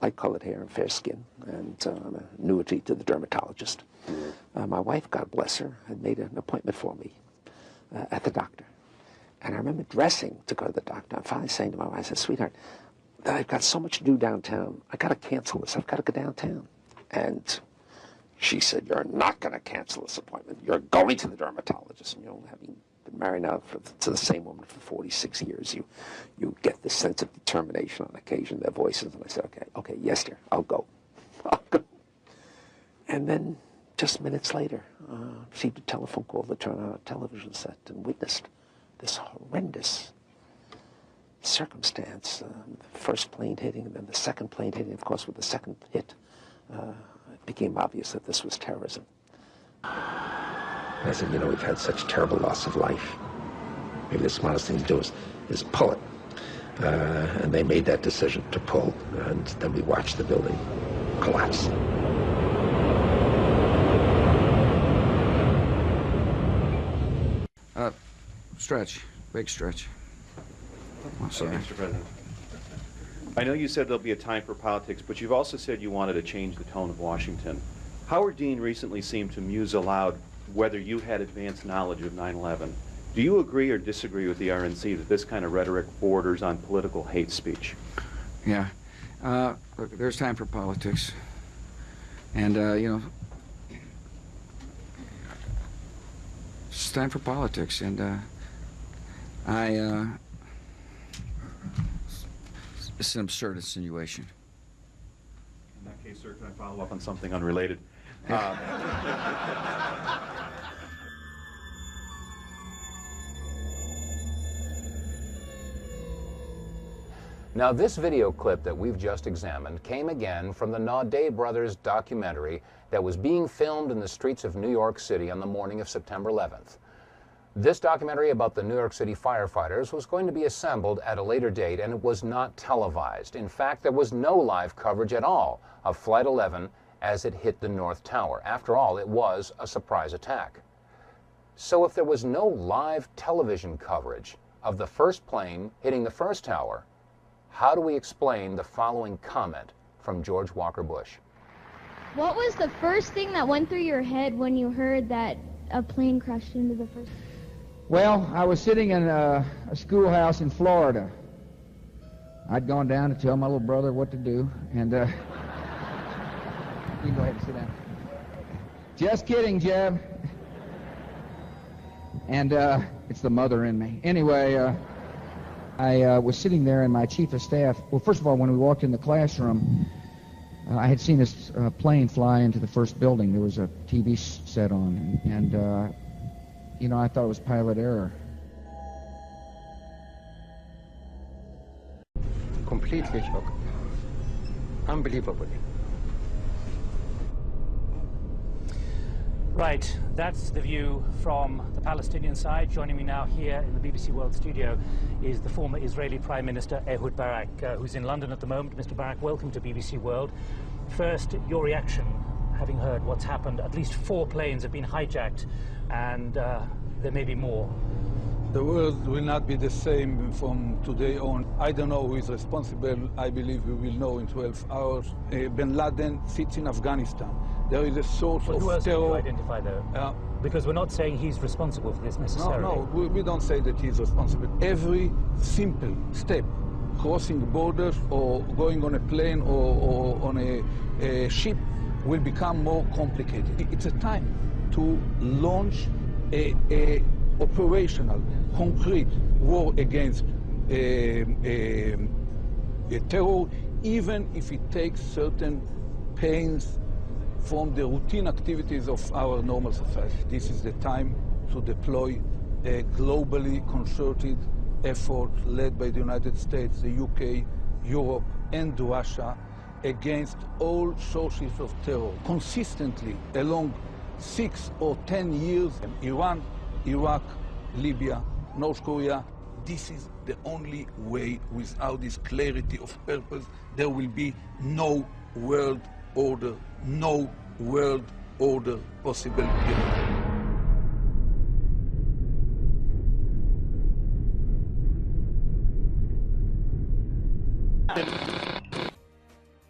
Speaker 22: light-colored hair and fair skin, and I'm an annuity to the dermatologist, my wife, God bless her, had made an appointment for me at the doctor. And I remember dressing to go to the doctor. I'm finally saying to my wife, I said, sweetheart, I've got so much to do downtown. I got to cancel this. I've got to go downtown. And she said, you're not going to cancel this appointment. You're going to the dermatologist. And, having been married now to the same woman for 46 years, you get this sense of determination on occasion, their voices. And I said, okay, yes, dear, I'll go. And then just minutes later, received a telephone call to turn on a television set and witnessed this horrendous circumstance. The first plane hitting and then the second plane hitting. Of course, with the second hit, it became obvious that this was terrorism. And I said, we've had such terrible loss of life. Maybe the smartest thing to do is pull it. And they made that decision to pull, and then we watched the building collapse.
Speaker 27: Stretch. Big stretch. I'm sorry.
Speaker 2: Mr. President. I know you said there'll be a time for politics, but you've also said you wanted to change the tone of Washington. Howard Dean recently seemed to muse aloud whether you had advanced knowledge of 9/11. Do you agree or disagree with the RNC that this kind of rhetoric borders on political hate speech?
Speaker 27: Yeah. Look, there's time for politics. And, it's time for politics. And, it's an absurd insinuation.
Speaker 2: In that case, sir, can I follow up on something unrelated?
Speaker 7: Now, this video clip that we've just examined came again from the Naudet brothers documentary that was being filmed in the streets of New York City on the morning of September 11th. This documentary about the New York City firefighters was going to be assembled at a later date, and it was not televised. In fact, there was no live coverage at all of Flight 11 as it hit the North Tower. After all, it was a surprise attack. So if there was no live television coverage of the first plane hitting the first tower, how do we explain the following comment from George Walker Bush?
Speaker 8: What was the first thing that went through your head when you heard that a plane crashed into the first?
Speaker 27: Well, I was sitting in a schoolhouse in Florida. I'd gone down to tell my little brother what to do, and you can go ahead and sit down. Just kidding, Jeb. And it's the mother in me. Anyway, I was sitting there, and my chief of staff, well, first of all, when we walked in the classroom, I had seen this plane fly into the first building. There was a TV set on, and I thought it was pilot error. Completely shocked. Unbelievable.
Speaker 9: Right, that's the view from the Palestinian side. Joining me now here in the BBC World studio is the former Israeli Prime Minister Ehud Barak, who's in London at the moment. Mr. Barak, welcome to BBC World. First, your reaction, having heard what's happened. At least 4 planes have been hijacked, and there may be more.
Speaker 23: The world will not be the same from today on. I don't know who is responsible. I believe we will know in 12 hours. Bin Laden sits in Afghanistan. There is a source of
Speaker 9: who else
Speaker 23: terror.
Speaker 9: do you identify, though? Because we're not saying he's responsible for this necessarily.
Speaker 23: No, we don't say that he's responsible. Every simple step, crossing borders or going on a plane or on a ship, will become more complicated. It's a time to launch a operational, concrete war against terror, even if it takes certain pains from the routine activities of our normal society. This is the time to deploy a globally concerted effort led by the United States, the UK, Europe, and Russia against all sources of terror. Consistently, along 6 or 10 years, Iran, Iraq, Libya, North Korea, this is the only way. Without this clarity of purpose, there will be no world order, no world order possible.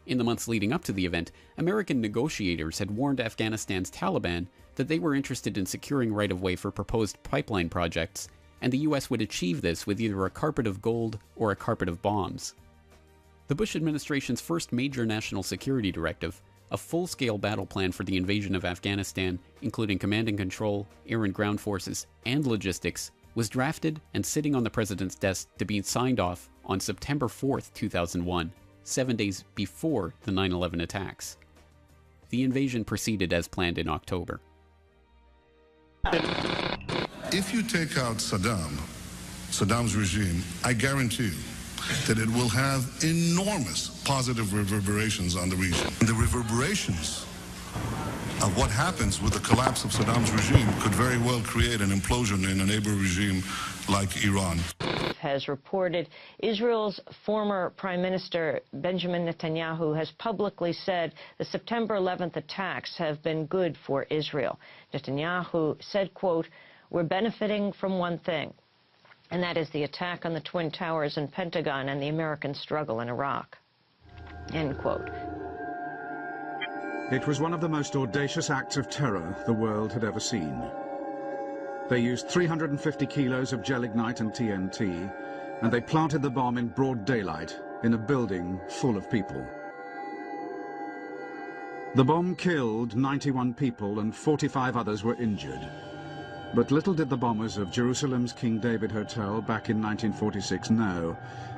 Speaker 1: In the months leading up to the event, American negotiators had warned Afghanistan's Taliban that they were interested in securing right-of-way for proposed pipeline projects, and the U.S. would achieve this with either a carpet of gold or a carpet of bombs. The Bush administration's first major national security directive, a full-scale battle plan for the invasion of Afghanistan, including command and control, air and ground forces, and logistics, was drafted and sitting on the president's desk to be signed off on September 4th, 2001. 7 days before the 9/11 attacks. The invasion proceeded as planned in October.
Speaker 4: If you take out Saddam's regime, I guarantee you that it will have enormous positive reverberations on the region. The reverberations of what happens with the collapse of Saddam's regime could very well create an implosion in a neighboring regime like Iran.
Speaker 10: Has reported Israel's former Prime Minister Benjamin Netanyahu has publicly said the September 11th attacks have been good for Israel. Netanyahu said, quote, "We're benefiting from one thing, and that is the attack on the Twin Towers and Pentagon and the American struggle in Iraq." End quote.
Speaker 11: It was one of the most audacious acts of terror the world had ever seen. They used 350 kilos of gelignite and TNT, and they planted the bomb in broad daylight in a building full of people. The bomb killed 91 people and 45 others were injured. But little did the bombers of Jerusalem's King David Hotel back in 1946 know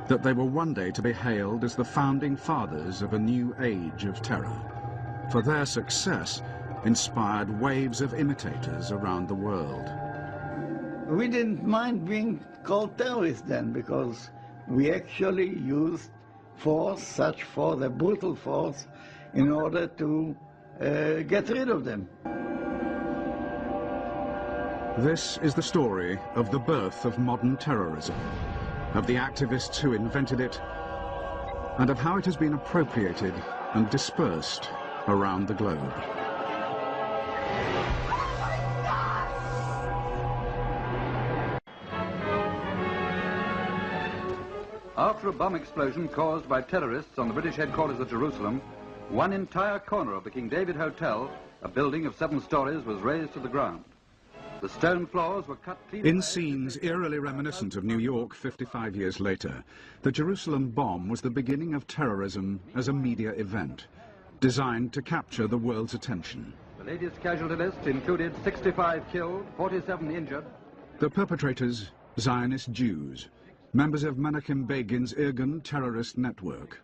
Speaker 11: that they were one day to be hailed as the founding fathers of a new age of terror. For their success inspired waves of imitators around the world.
Speaker 13: We didn't mind being called terrorists then, because we actually used force, such force, a brutal force, in order to get rid of them.
Speaker 11: This is the story of the birth of modern terrorism, of the activists who invented it, and of how it has been appropriated and dispersed around the globe.
Speaker 24: After a bomb explosion caused by terrorists on the British headquarters at Jerusalem, one entire corner of the King David Hotel, a building of 7 stories, was razed to the ground. The stone floors were cut clean.
Speaker 11: In scenes eerily reminiscent of New York 55 years later, the Jerusalem bomb was the beginning of terrorism as a media event, designed to capture the world's attention.
Speaker 24: The latest casualty list included 65 killed, 47 injured.
Speaker 11: The perpetrators, Zionist Jews, members of Menachem Begin's Irgun terrorist network.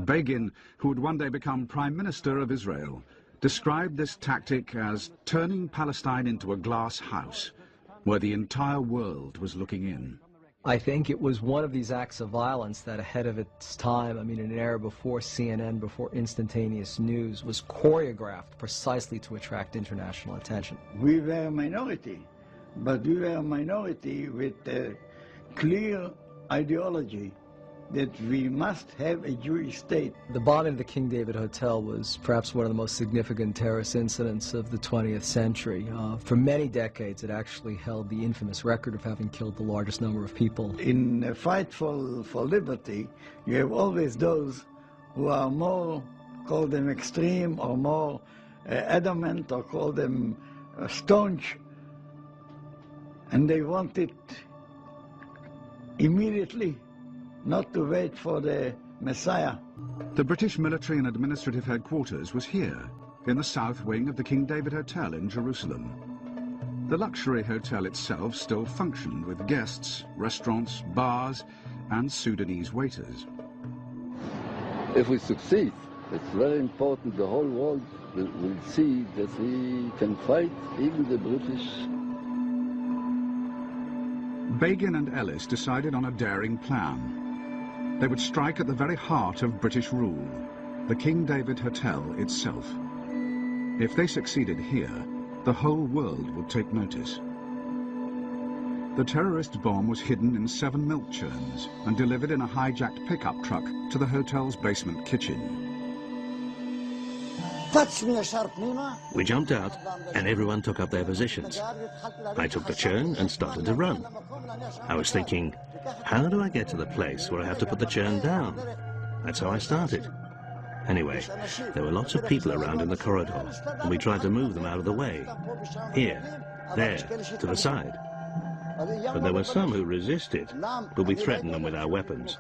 Speaker 11: Begin, who would one day become Prime Minister of Israel, described this tactic as turning Palestine into a glass house, where the entire world was looking in.
Speaker 25: I think it was one of these acts of violence that, ahead of its time, I mean, in an era before CNN, before instantaneous news, was choreographed precisely to attract international attention.
Speaker 13: We were a minority, but we were a minority with a clear ideology that we must have a Jewish state.
Speaker 25: The bombing of the King David Hotel was perhaps one of the most significant terrorist incidents of the 20th century. For many decades, it actually held the infamous record of having killed the largest number of people.
Speaker 13: In a fight for liberty, you have always those who are more, call them extreme, or more adamant, or call them staunch, and they want it immediately, not to wait for the Messiah.
Speaker 11: The British military and administrative headquarters was here, in the south wing of the King David Hotel in Jerusalem. The luxury hotel itself still functioned with guests, restaurants, bars, and Sudanese waiters.
Speaker 26: If we succeed,
Speaker 5: It's very important the whole world will see that he can fight even the British.
Speaker 11: Begin and Ellis decided on a daring plan. They would strike at the very heart of British rule, the King David Hotel itself. If they succeeded here, the whole world would take notice. The terrorist bomb was hidden in 7 milk churns and delivered in a hijacked pickup truck to the hotel's basement kitchen.
Speaker 14: We jumped out and everyone took up their positions. I took the churn and started to run. I was thinking, how do I get to the place where I have to put the churn down? That's how I started. Anyway, there were lots of people around in the corridor, and we tried to move them out of the way. Here, there, to the side. But there were some who resisted, but we threatened them with our weapons.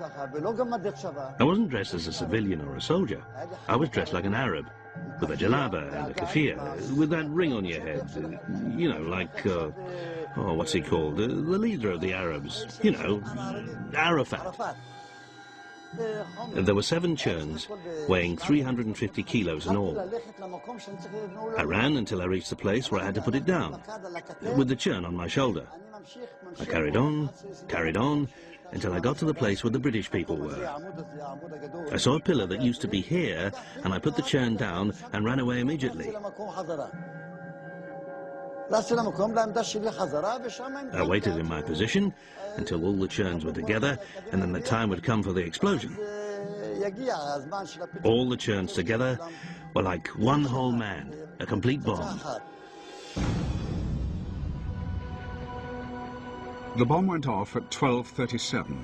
Speaker 14: I wasn't dressed as a civilian or a soldier. I was dressed like an Arab, with a jalaba and a keffiyeh, with that ring on your head. You know, like, oh, what's he called? The leader of the Arabs. You know, Arafat. There were 7 churns, weighing 350 kilos in all. I ran until I reached the place where I had to put it down, with the churn on my shoulder. I carried on, until I got to the place where the British people were. I saw a pillar that used to be here, and I put the churn down and ran away immediately. I waited in my position until all the churns were together, and then the time would come for the explosion. All the churns together were like one whole man, a complete bomb.
Speaker 11: The bomb went off at 12:37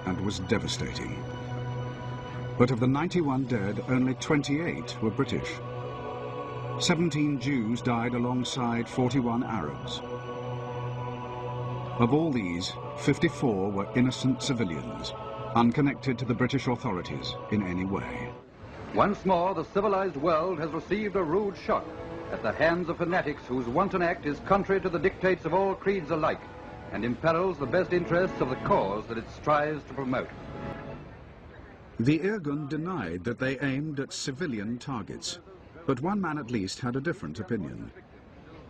Speaker 11: and was devastating. But of the 91 dead, only 28 were British. 17 Jews died alongside 41 Arabs. Of all these, 54 were innocent civilians, unconnected to the British authorities in any way.
Speaker 24: Once more, the civilized world has received a rude shock at the hands of fanatics whose wanton act is contrary to the dictates of all creeds alike and imperils the best interests of the cause that it strives to promote.
Speaker 11: The Irgun denied that they aimed at civilian targets, but one man at least had a different opinion.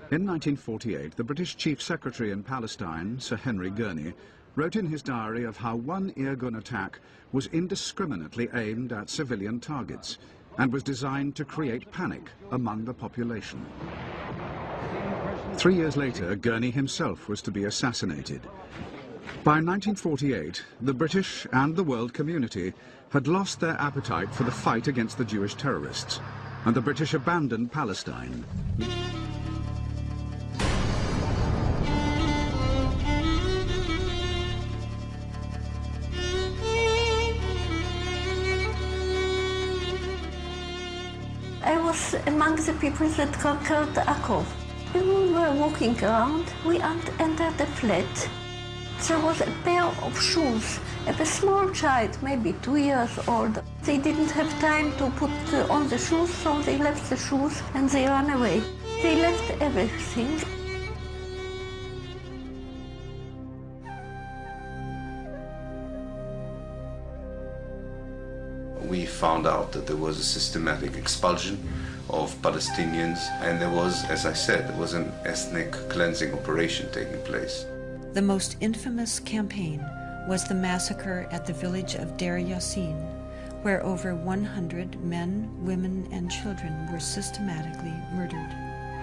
Speaker 11: In 1948, the British Chief Secretary in Palestine, Sir Henry Gurney, wrote in his diary of how one Irgun attack was indiscriminately aimed at civilian targets and was designed to create panic among the population. 3 years later, Gurney himself was to be assassinated. By 1948, the British and the world community had lost their appetite for the fight against the Jewish terrorists, and the British abandoned Palestine.
Speaker 15: I was among the people that conquered Akov. When we were walking around, we entered a flat. There was a pair of shoes of a small child, maybe 2 years old. They didn't have time to put on the shoes, so they left the shoes and they ran away. They left everything.
Speaker 18: We found out that there was a systematic expulsion of Palestinians, and there was, as I said, there was an ethnic cleansing operation taking place.
Speaker 19: The most infamous campaign was the massacre at the village of Deir Yassin, where over 100 men, women, and children were systematically murdered.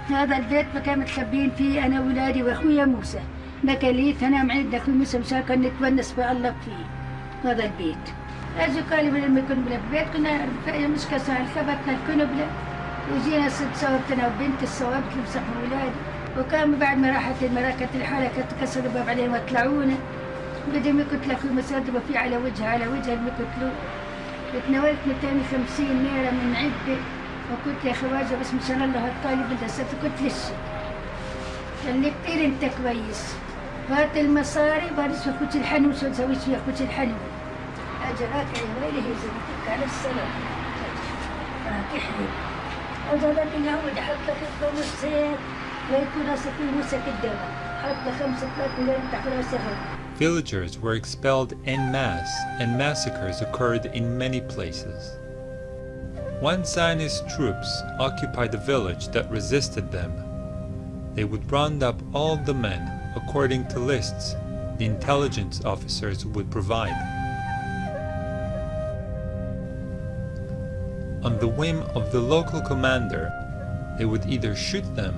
Speaker 20: هذا البيت كان متخبين فيه أنا وولادي وأخويا موسى. نكليت أنا معد أخوي موسى مشان نتونس بالله فيه. هذا البيت. أجي قال لي لما كنا بالبيت كنا مش كسر خبطنا الكنبلة وجينا صورتنا وبنت الصوابت اللي مسحوا ولادي وكان بعد ما راحت المراكة الحالة كانت كسروا الباب علينا وطلعونا بدهم يقتلوا أخوي مسدبة فيه على وجهها اللي يقتلوه وتناولت 250 ليرة من عدة وقلت يا خواجة بس مشان الله الطالب بدها قلت ليش قال لي كتير انت كويس هات المصاري بارس اخوتي الحنو شو تسوي فيها اخوتي الحنو اجراك يا ويلي هي زمتك على السلام تحرم وضرب الهود حط لك الخمسين ويكون اصفي موسى قدامك حط لك 5 مليون تحت راسها.
Speaker 26: Villagers were expelled en masse and massacres occurred in many places.
Speaker 3: Once Zionist troops occupied the village that resisted them, they would round up all the men according to lists the intelligence officers would provide. On the whim of the local commander, they would either shoot them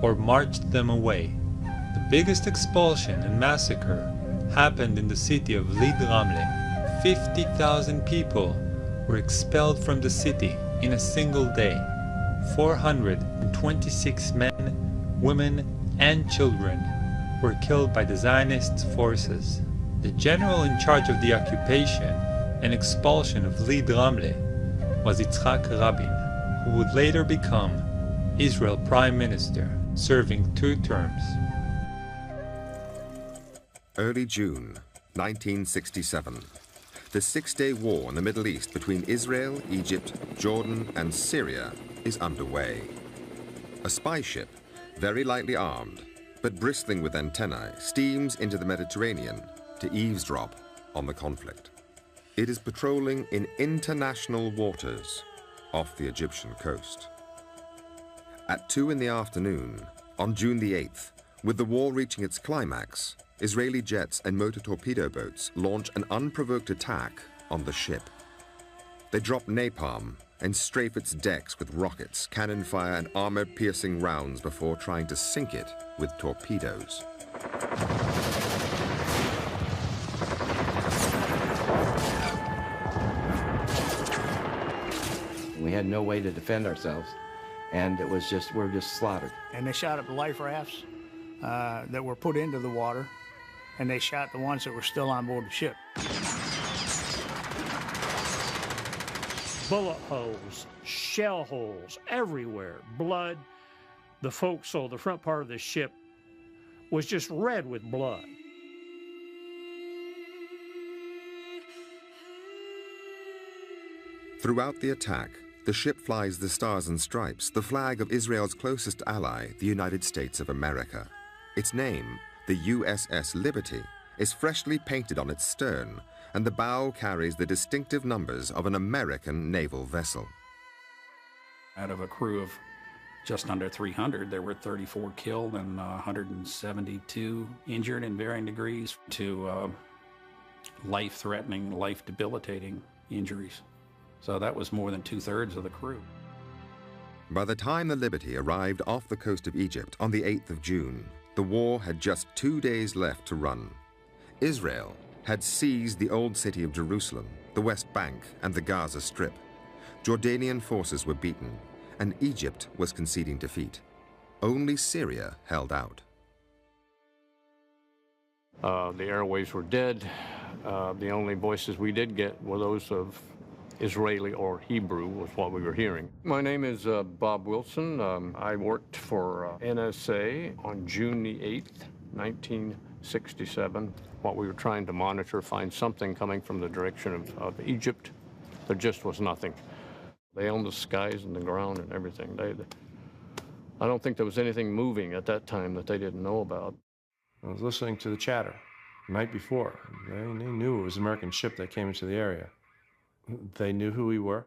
Speaker 3: or march them away. The biggest expulsion and massacre happened in the city of Lid Ramle. 50,000 people were expelled from the city in a single day. 426 men, women, and children were killed by the Zionist forces. The general in charge of the occupation and expulsion of Lid Ramle was Yitzhak Rabin, who would later become Israel Prime Minister, serving 2 terms.
Speaker 6: Early June 1967. The 6-day war in the Middle East between Israel, Egypt, Jordan, and Syria is underway. A spy ship, very lightly armed, but bristling with antennae, steams into the Mediterranean to eavesdrop on the conflict. It is patrolling in international waters off the Egyptian coast. At 2 in the afternoon, on June the 8th, with the war reaching its climax, Israeli jets and motor torpedo boats launch an unprovoked attack on the ship. They drop napalm and strafe its decks with rockets, cannon fire, and armor-piercing rounds before trying to sink it with torpedoes.
Speaker 12: We had no way to defend ourselves, and it was just, we're just slaughtered.
Speaker 16: And they shot at the life rafts that were put into the water, and they shot the ones that were still on board the ship.
Speaker 17: Bullet holes, shell holes everywhere, blood. The forecastle, the front part of the ship, was just red with blood.
Speaker 6: Throughout the attack, the ship flies the Stars and Stripes, the flag of Israel's closest ally, the United States of America. Its name, the USS Liberty, is freshly painted on its stern, and the bow carries the distinctive numbers of an American naval vessel.
Speaker 21: Out of a crew of just under 300, there were 34 killed and 172 injured in varying degrees to life-threatening, life-debilitating injuries. So that was more than 2/3 of the crew.
Speaker 6: By the time the Liberty arrived off the coast of Egypt on the 8th of June, the war had just 2 days left to run. Israel had seized the old city of Jerusalem, the West Bank, and the Gaza Strip. Jordanian forces were beaten, and Egypt was conceding defeat. Only Syria held out.
Speaker 26: The airwaves were dead. The only voices we did get were those of Israeli or Hebrew was what we were hearing. My name is Bob Wilson. I worked for NSA on June the 8th, 1967. What we were trying to monitor, find something coming from the direction of Egypt. There just was nothing. They owned the skies and the ground and everything. I don't think there was anything moving at that time that they didn't know about.
Speaker 28: I was listening to the chatter the night before. They knew it was an American ship that came into the area. They knew who we were.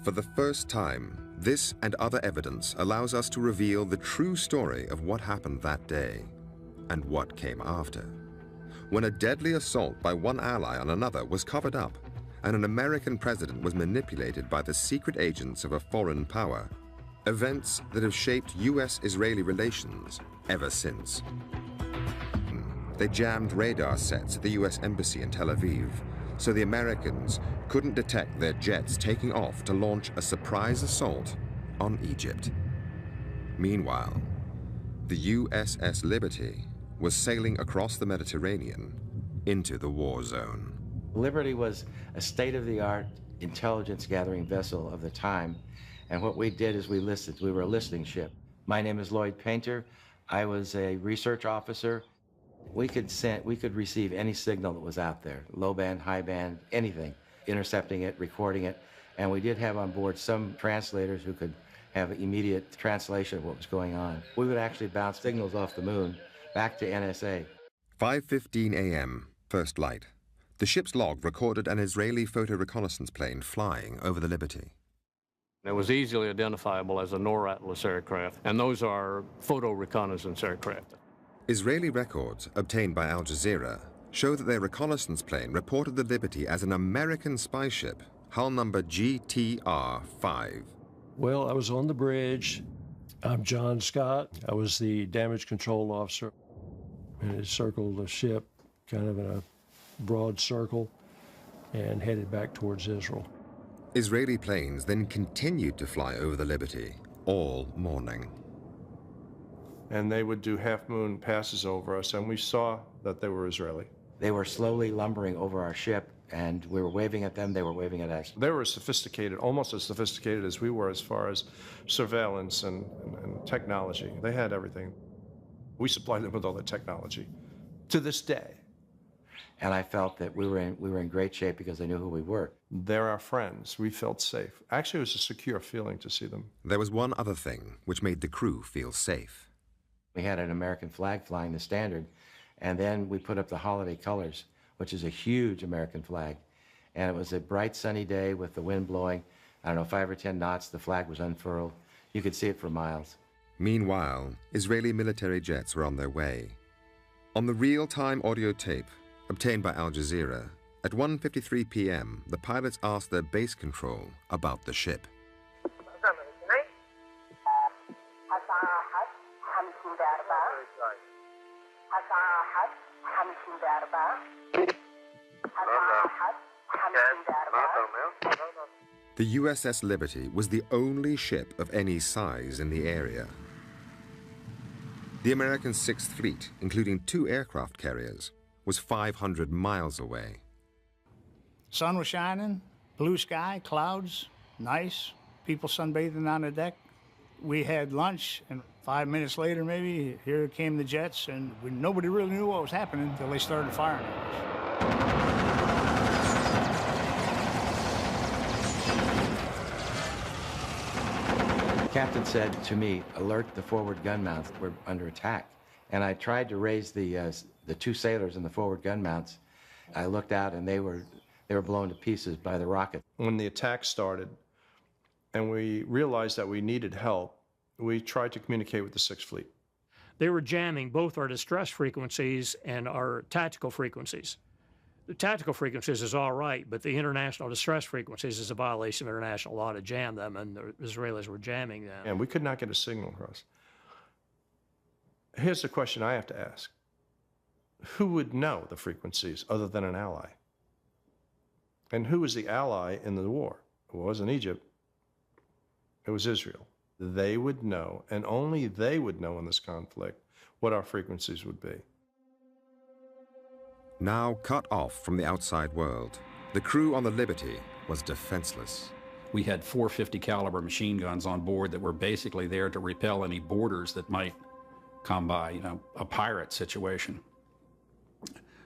Speaker 6: For the first time, this and other evidence allows us to reveal the true story of what happened that day and what came after. When a deadly assault by one ally on another was covered up, and an American president was manipulated by the secret agents of a foreign power, events that have shaped U.S.-Israeli relations ever since. They jammed radar sets at the U.S. Embassy in Tel Aviv, so the Americans couldn't detect their jets taking off to launch a surprise assault on Egypt. Meanwhile, the USS Liberty was sailing across the Mediterranean into the war zone.
Speaker 12: Liberty was a state-of-the-art intelligence-gathering vessel of the time, and what we did is we were a listening ship. My name is Lloyd Painter. I was a research officer. We could receive any signal that was out there, low band, high band, anything, intercepting it, recording it, and we did have on board some translators who could have immediate translation of what was going on. We would actually bounce signals off the moon back to NSA.
Speaker 6: 5:15 a.m., first light. The ship's log recorded an Israeli photo reconnaissance plane flying over the Liberty.
Speaker 26: It was easily identifiable as a NOR-Atlas aircraft, and those are photo reconnaissance aircraft.
Speaker 6: Israeli records obtained by Al Jazeera show that their reconnaissance plane reported the Liberty as an American spy ship, hull number GTR-5.
Speaker 1: Well, I was on the bridge. I'm John Scott. I was the damage control officer. And it circled the ship kind of in a broad circle and headed back towards Israel.
Speaker 6: Israeli planes then continued to fly over the Liberty all morning.
Speaker 28: And they would do half-moon passes over us, and we saw that they were Israeli.
Speaker 12: They were slowly lumbering over our ship, and we were waving at them, they were waving at us.
Speaker 28: They were sophisticated, almost as sophisticated as we were as far as surveillance and technology. They had everything. We supplied them with all the technology to this day.
Speaker 12: And I felt that we were in great shape because they knew who we were.
Speaker 28: They're our friends. We felt safe. Actually, it was a secure feeling to see them.
Speaker 6: There was one other thing which made the crew feel safe.
Speaker 12: We had an American flag flying the standard, and then we put up the holiday colors, which is a huge American flag. And it was a bright sunny day with the wind blowing, I don't know, 5 or 10 knots. The flag was unfurled. You could see it for miles.
Speaker 6: Meanwhile, Israeli military jets were on their way. On the real-time audio tape obtained by Al Jazeera, at 1:53 p.m., the pilots asked their base control about the ship. The USS Liberty was the only ship of any size in the area. The American Sixth Fleet, including 2 aircraft carriers, was 500 miles away.
Speaker 16: Sun was shining, blue sky, clouds, nice, people sunbathing on the deck. We had lunch, and 5 minutes later, maybe, here came the jets, and nobody really knew what was happening until they started firing at us.
Speaker 12: The captain said to me, alert the forward gun mounts, we're under attack. And I tried to raise the 2 sailors in the forward gun mounts. I looked out, and they were blown to pieces by the rocket.
Speaker 28: When the attack started, and we realized that we needed help, we tried to communicate with the Sixth Fleet.
Speaker 17: They were jamming both our distress frequencies and our tactical frequencies. The tactical frequencies is all right, but the international distress frequencies is a violation of international law to jam them, and the Israelis were jamming them.
Speaker 28: And we could not get a signal across. Here's the question I have to ask. Who would know the frequencies other than an ally? And who was the ally in the war? It wasn't Egypt. It was Israel. They would know, and only they would know in this conflict, what our frequencies would be.
Speaker 6: Now cut off from the outside world, the crew on the Liberty was defenseless.
Speaker 21: We had 450 caliber machine guns on board that were basically there to repel any boarders that might come by, you know, a pirate situation.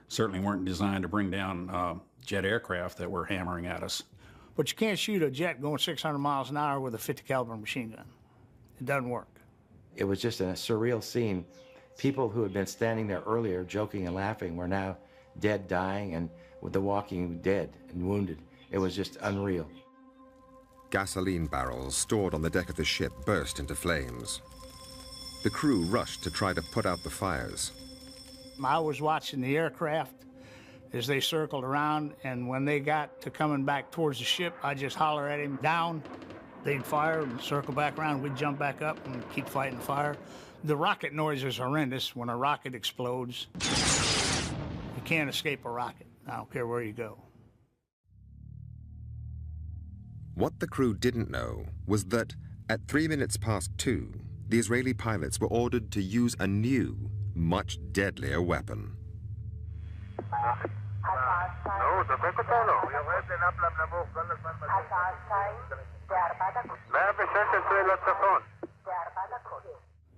Speaker 21: Certainly weren't designed to bring down jet aircraft that were hammering at us.
Speaker 16: But you can't shoot a jet going 600 miles an hour with a 50 caliber machine gun. It doesn't work.
Speaker 12: It was just a surreal scene. People who had been standing there earlier joking and laughing were now dead, dying, and with the walking dead and wounded. It was just unreal.
Speaker 6: Gasoline barrels stored on the deck of the ship burst into flames. The crew rushed to try to put out the fires.
Speaker 16: I was watching the aircraft as they circled around, and when they got to coming back towards the ship, I'd just holler at him, down. They'd fire and circle back around. We'd jump back up and keep fighting the fire. The rocket noise is horrendous. When a rocket explodes, you can't escape a rocket. I don't care where you go.
Speaker 6: What the crew didn't know was that at 2:03, the Israeli pilots were ordered to use a new, much deadlier weapon.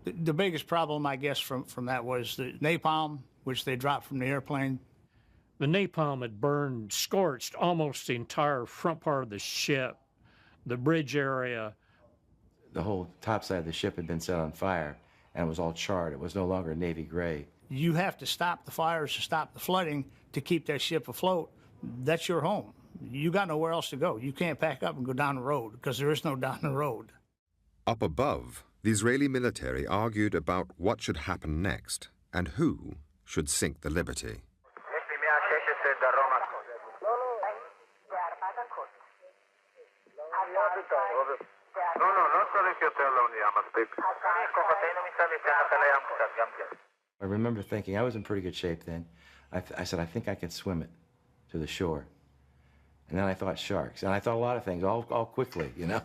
Speaker 16: The biggest problem, I guess, from that was the napalm, which they dropped from the airplane.
Speaker 17: The napalm had burned, scorched almost the entire front part of the ship, the bridge area,
Speaker 12: The whole top side of the ship had been set on fire, and it was all charred. It was no longer navy gray.
Speaker 16: You have to stop the fires, to stop the flooding, to keep that ship afloat. That's your home. You got nowhere else to go. You can't pack up and go down the road, because there is no down the road.
Speaker 6: Up above, the Israeli military argued about what should happen next and who should sink the Liberty.
Speaker 12: I remember thinking, I was in pretty good shape then. I said, I think I could swim it to the shore. And then I thought sharks. And I thought a lot of things, all quickly, you know.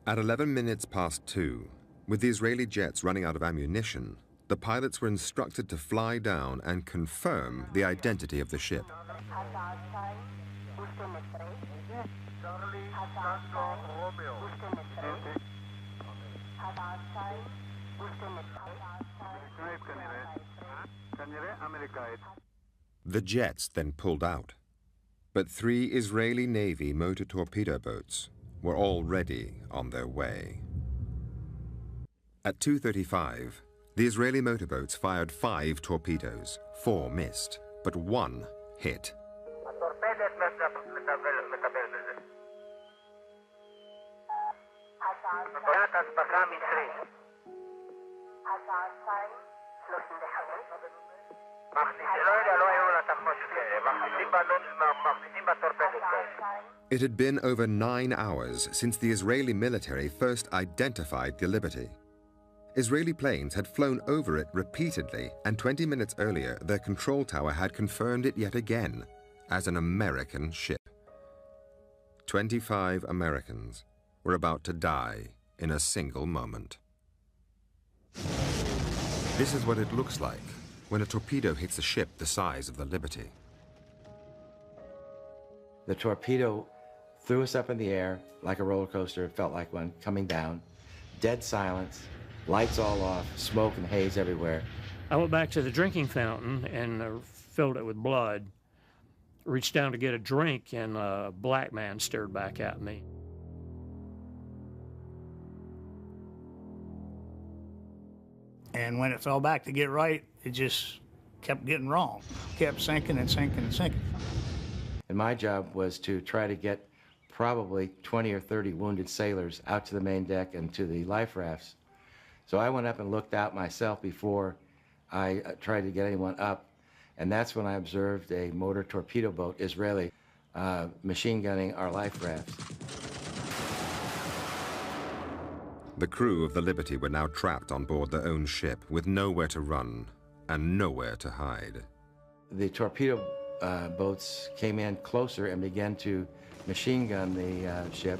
Speaker 6: At 11 minutes past 2, with the Israeli jets running out of ammunition, the pilots were instructed to fly down and confirm the identity of the ship. The jets then pulled out, but 3 Israeli Navy motor torpedo boats were already on their way. At 2:35, the Israeli motorboats fired 5 torpedoes. 4 missed, but 1 hit. It had been over 9 hours since the Israeli military first identified the Liberty. Israeli planes had flown over it repeatedly, and 20 minutes earlier, their control tower had confirmed it yet again as an American ship. 25 Americans were about to die in a single moment. This is what it looks like when a torpedo hits a ship the size of the Liberty.
Speaker 12: The torpedo threw us up in the air like a roller coaster. It felt like one coming down. Dead silence, lights all off, smoke and haze everywhere.
Speaker 17: I went back to the drinking fountain and filled it with blood. Reached down to get a drink, and a black man stared back at me.
Speaker 16: And when it fell back to get right, it just kept getting wrong. Kept sinking and sinking and sinking.
Speaker 12: And my job was to try to get probably 20 or 30 wounded sailors out to the main deck and to the life rafts. So I went up and looked out myself before I tried to get anyone up. And that's when I observed a motor torpedo boat, Israeli, machine gunning our life rafts.
Speaker 6: The crew of the Liberty were now trapped on board their own ship with nowhere to run and nowhere to hide.
Speaker 12: The torpedo boats came in closer and began to machine gun the ship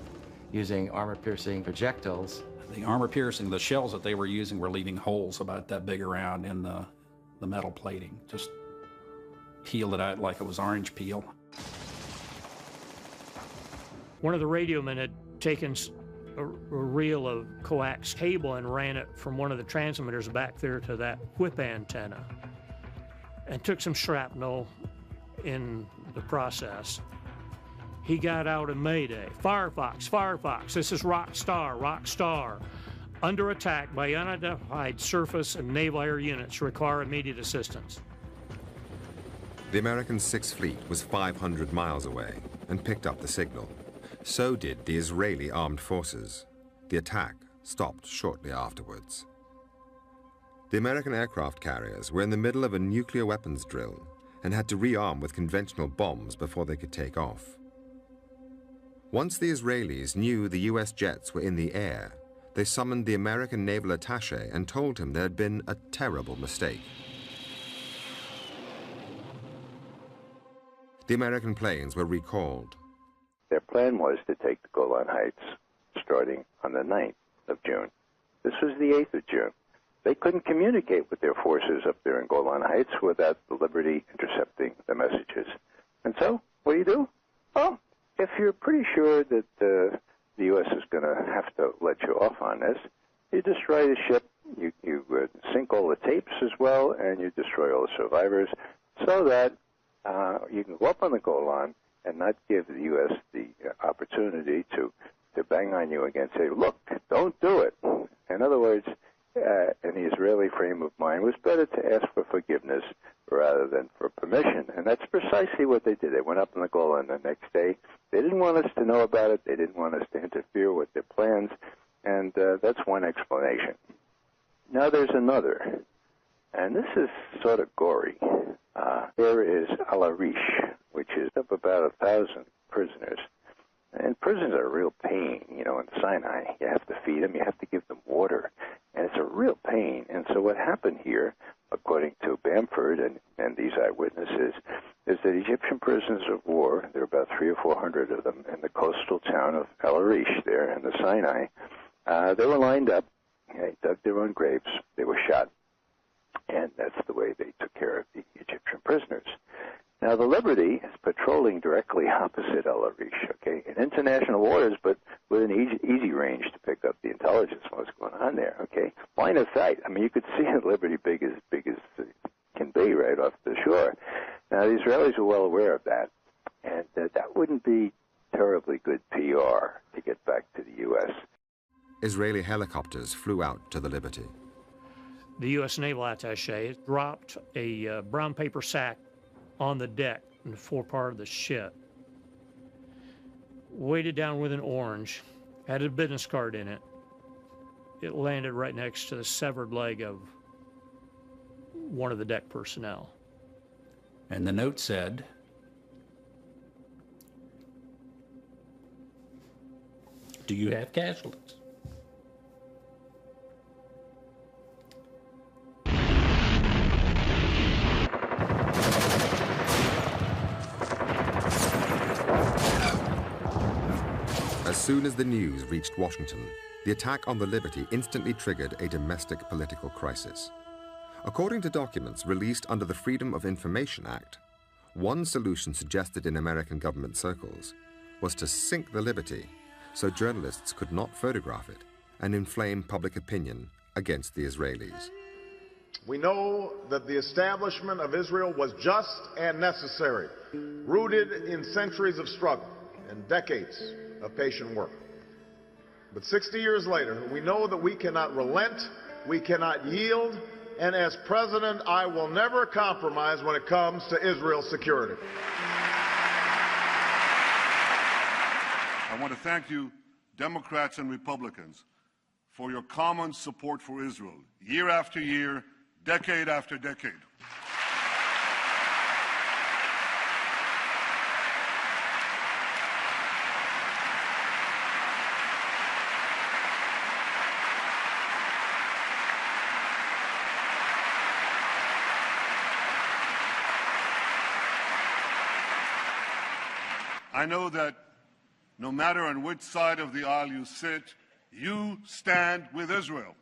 Speaker 12: using armor-piercing projectiles.
Speaker 21: The armor-piercing, the shells that they were using were leaving holes about that big around in the metal plating. Just peeled it out like it was orange peel.
Speaker 17: One of the radio men had taken a reel of coax cable and ran it from one of the transmitters back there to that whip antenna, and took some shrapnel in the process. He got out a mayday. Firefox, Firefox, this is Rockstar, Rockstar. Under attack by unidentified surface and naval air units, require immediate assistance.
Speaker 6: The American Sixth Fleet was 500 miles away and picked up the signal. So did the Israeli armed forces. The attack stopped shortly afterwards. The American aircraft carriers were in the middle of a nuclear weapons drill and had to rearm with conventional bombs before they could take off. Once the Israelis knew the US jets were in the air, they summoned the American naval attaché and told him there had been a terrible mistake. The American planes were recalled.
Speaker 2: Their plan was to take the Golan Heights starting on the 9th of June. This was the 8th of June. They couldn't communicate with their forces up there in Golan Heights without the Liberty intercepting the messages. And so, what do? Well, if you're pretty sure that the U.S. is going to have to let you off on this, you destroy the ship, you sink all the tapes as well, and you destroy all the survivors, so that You can go up on the Golan and not give the U.S. the opportunity to bang on you again, say, look, don't do it. In other words, in the Israeli frame of mind, it was better to ask for forgiveness rather than for permission. And that's precisely what they did. They went up on the Golan the next day. They didn't want us to know about it. They didn't want us to interfere with their plans. And that's one explanation. Now there's another. And this is sort of gory. There is Al-Arish, which is up about 1,000 prisoners. And prisoners are a real pain, you know, in Sinai. You have to feed them, you have to give them water, and it's a real pain. And so what happened here, according to Bamford and these eyewitnesses, is that Egyptian prisoners of war, there are about 300 or 400 of them in the coastal town of Al-Arish there in the Sinai, they were lined up, they dug their own graves, they were shot, and that's the way they took care of the Egyptian prisoners. Now, the Liberty is patrolling directly opposite Al-Arish, okay, in international waters, but with an easy range to pick up the intelligence on what's going on there, okay. Line of sight. I mean, you could see the Liberty big as it can be right off the shore. Now, the Israelis were well aware of that, and that wouldn't be terribly good PR to get back to the U.S.
Speaker 6: Israeli helicopters flew out to the Liberty.
Speaker 17: The U.S. Naval Attaché dropped a brown paper sack on the deck in the forepart of the ship, weighted down with an orange, had a business card in it. It landed right next to the severed leg of one of the deck personnel.
Speaker 21: And the note said, "Do you have casualties?"
Speaker 6: As soon as the news reached Washington, the attack on the Liberty instantly triggered a domestic political crisis. According to documents released under the Freedom of Information Act, one solution suggested in American government circles was to sink the Liberty so journalists could not photograph it and inflame public opinion against the Israelis.
Speaker 4: We know that the establishment of Israel was just and necessary, rooted in centuries of struggle and decades of patient work. But 60 years later, we know that we cannot relent, we cannot yield, and as president, I will never compromise when it comes to Israel's security.
Speaker 7: I want to thank you, Democrats and Republicans, for your common support for Israel, year after year, decade after decade. I know that no matter on which side of the aisle you sit, you stand with Israel.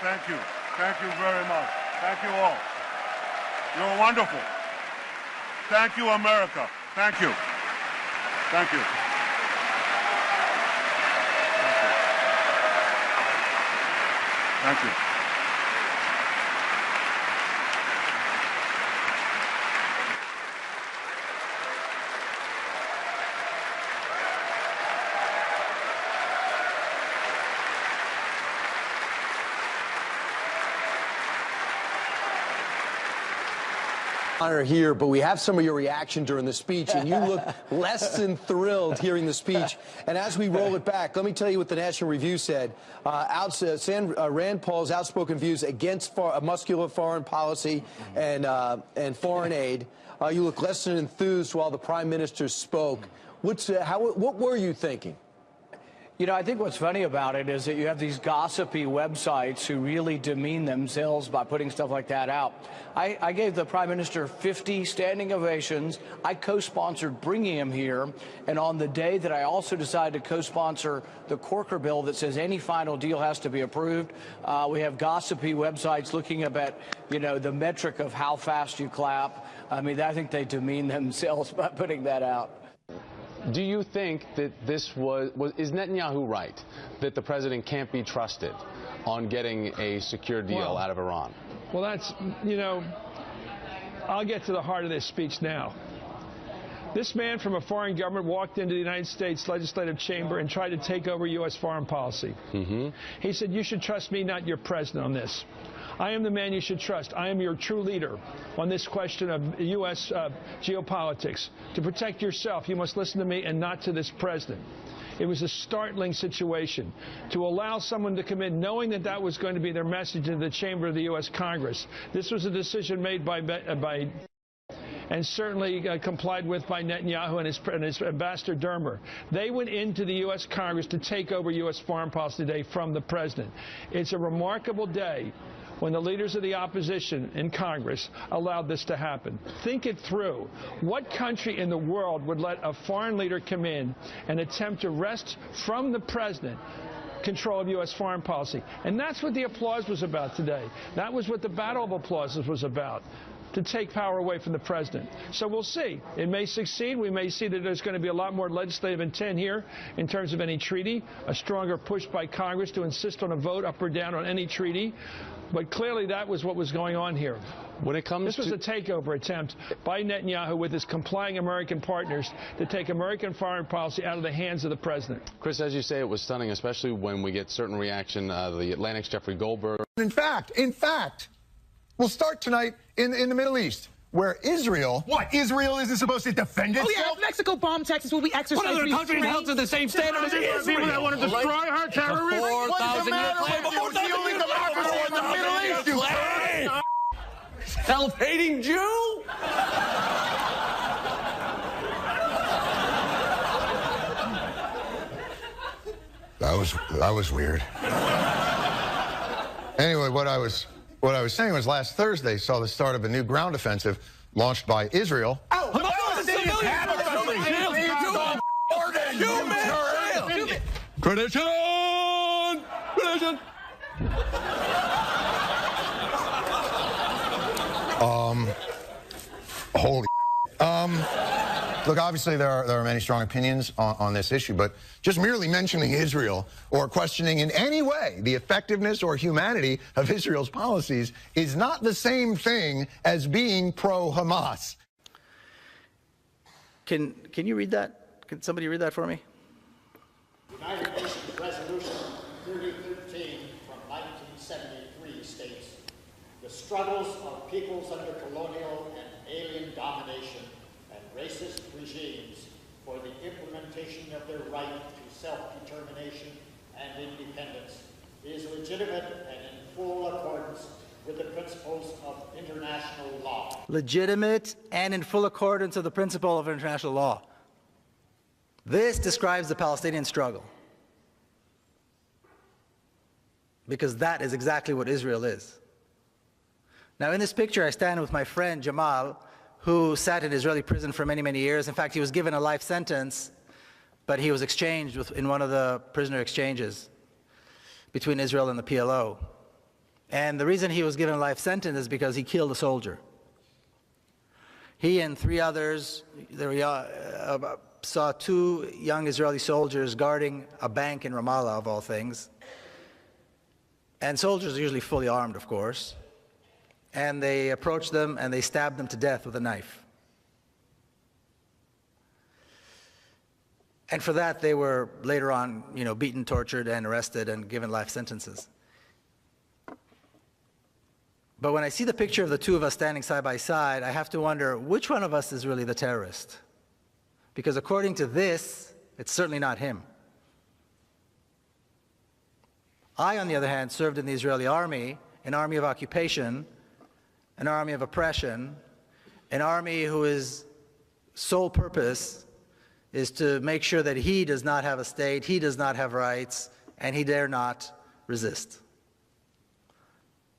Speaker 7: Thank you. Thank you very much. Thank you all. You're wonderful. Thank you, America. Thank you. Thank you. Thank you.
Speaker 8: Honor here, but we have some of your reaction during the speech, and you look less than thrilled hearing the speech. And as we roll it back, let me tell you what the National Review said. Rand Paul's outspoken views against muscular foreign policy and foreign aid. You look less than enthused while the Prime Minister spoke. What were you thinking?
Speaker 5: You know, I think what's funny about it is that you have these gossipy websites who really demean themselves by putting stuff like that out. I gave the Prime Minister 50 standing ovations. I co-sponsored bringing him here. And on the day that I also decided to co-sponsor the Corker bill that says any final deal has to be approved, we have gossipy websites looking up at, you know, the metric of how fast you clap. I mean, I think they demean themselves by putting that out.
Speaker 9: Do you think that is Netanyahu right, that the president can't be trusted on getting a secure deal out of Iran?
Speaker 10: Well, that's, you know, I'll get to the heart of this speech now. This man from a foreign government walked into the United States legislative chamber and tried to take over U.S. foreign policy. He said, you should trust me, not your president, on this. I am the man you should trust. I am your true leader on this question of U.S. geopolitics. To protect yourself, you must listen to me and not to this president. It was a startling situation to allow someone to come in knowing that that was going to be their message in the chamber of the U.S. Congress. This was a decision made by and certainly complied with by Netanyahu and his ambassador Dermer. They went into the U.S. Congress to take over U.S. foreign policy today from the president. It's a remarkable day when the leaders of the opposition in Congress allowed this to happen. Think it through. What country in the world would let a foreign leader come in and attempt to wrest from the president control of U.S. foreign policy? And that's what the applause was about today. That was what the battle of applauses was about, to take power away from the president. So we'll see. It may succeed. We may see that there's going to be a lot more legislative intent here in terms of any treaty, a stronger push by Congress to insist on a vote up or down on any treaty. But clearly that was what was going on here.
Speaker 9: When it comes
Speaker 10: This was a takeover attempt by Netanyahu with his complying American partners to take American foreign policy out of the hands of the president.
Speaker 9: Chris, as you say, it was stunning, especially when we get certain reaction. The Atlantic's Jeffrey Goldberg.
Speaker 13: In fact, we'll start tonight in the Middle East, where Israel... What? Israel isn't supposed to defend itself?
Speaker 22: Oh, yeah, if Mexico bombed Texas, will we exercise
Speaker 9: What other countries held to the same standard as Israel?
Speaker 22: People that want to destroy our terrorists?
Speaker 13: 4,000-year claim. It's the only democracy in the Middle East, you
Speaker 9: self-hating Jew?
Speaker 13: That was weird. Anyway, what I was saying was last Thursday saw the start of a new ground offensive launched by Israel.
Speaker 9: Tradition!
Speaker 13: Holy look, obviously there are many strong opinions on this issue, but just merely mentioning Israel or questioning in any way the effectiveness or humanity of Israel's policies is not the same thing as being pro-Hamas.
Speaker 23: Can you read that? Can somebody read that for me?
Speaker 25: United Nations Resolution 3013 from 1973 states, the struggles of peoples under colonial and alien domination and racist regimes for the implementation of their right to self-determination and independence is legitimate and in full accordance with the principles of international law.
Speaker 23: Legitimate and in full accordance with the principle of international law. This describes the Palestinian struggle, because that is exactly what Israel is. Now, in this picture, I stand with my friend Jamal, who sat in Israeli prison for many, many years. In fact, he was given a life sentence, but he was exchanged in one of the prisoner exchanges between Israel and the PLO. And the reason he was given a life sentence is because he killed a soldier. He and 3 others, saw 2 young Israeli soldiers guarding a bank in Ramallah, of all things. And soldiers are usually fully armed, of course. And they approached them and they stabbed them to death with a knife. And for that, they were later on, beaten, tortured, and arrested and given life sentences. But when I see the picture of the 2 of us standing side by side, I have to wonder, which one of us is really the terrorist? Because according to this, it's certainly not him. I, on the other hand, served in the Israeli army, an army of occupation, an army of oppression, an army whose sole purpose is to make sure that he does not have a state, he does not have rights, and he dare not resist.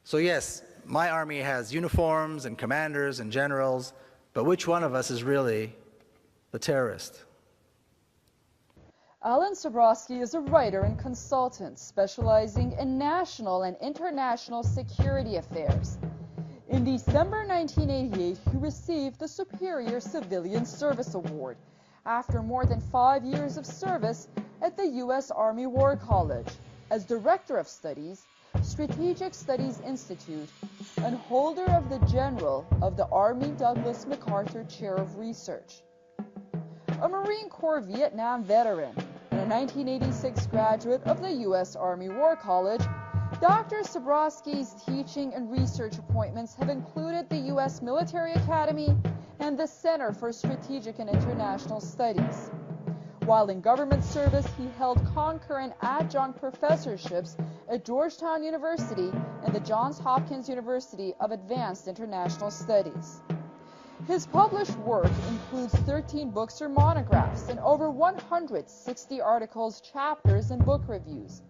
Speaker 23: So yes, my army has uniforms and commanders and generals, but which one of us is really the terrorist?
Speaker 11: Alan Sobrowski is a writer and consultant specializing in national and international security affairs. In December 1988, he received the Superior Civilian Service Award after more than 5 years of service at the U.S. Army War College as Director of Studies, Strategic Studies Institute, and holder of the General of the Army Douglas MacArthur Chair of Research. A Marine Corps Vietnam veteran and a 1986 graduate of the U.S. Army War College, Dr. Sobrowski's teaching and research appointments have included the U.S. Military Academy and the Center for Strategic and International Studies. While in government service, he held concurrent adjunct professorships at Georgetown University and the Johns Hopkins University of Advanced International Studies. His published work includes 13 books or monographs and over 160 articles, chapters, and book reviews.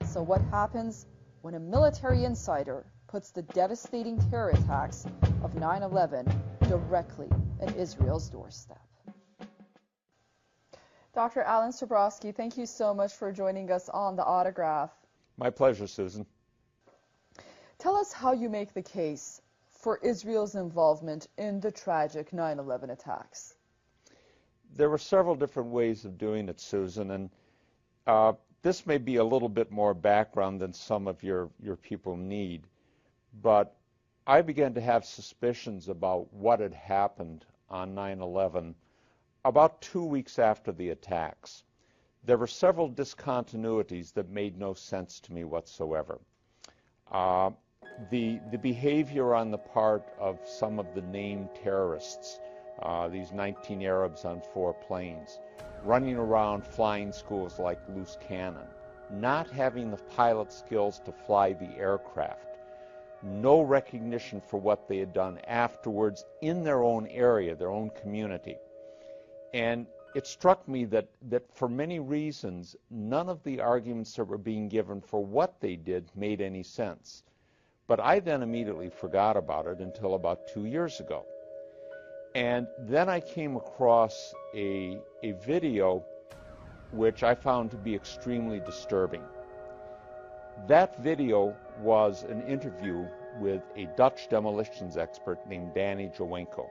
Speaker 11: So what happens when a military insider puts the devastating terror attacks of 9/11 directly at Israel's doorstep? Dr. Alan Sobrowski, thank you so much for joining us on The Autograph.
Speaker 14: My pleasure, Susan.
Speaker 11: Tell us how you make the case for Israel's involvement in the tragic 9/11 attacks.
Speaker 14: There were several different ways of doing it, Susan, and this may be a little bit more background than some of your people need, but I began to have suspicions about what had happened on 9/11 about 2 weeks after the attacks. There were several discontinuities that made no sense to me whatsoever. The behavior on the part of some of the named terrorists, these 19 Arabs on 4 planes, running around flying schools like loose cannon, not having the pilot skills to fly the aircraft, no recognition for what they had done afterwards in their own area, their own community. And it struck me that for many reasons, none of the arguments that were being given for what they did made any sense. But I then immediately forgot about it until about 2 years ago. And then I came across a video which I found to be extremely disturbing. That video was an interview with a Dutch demolitions expert named Danny Jowenko.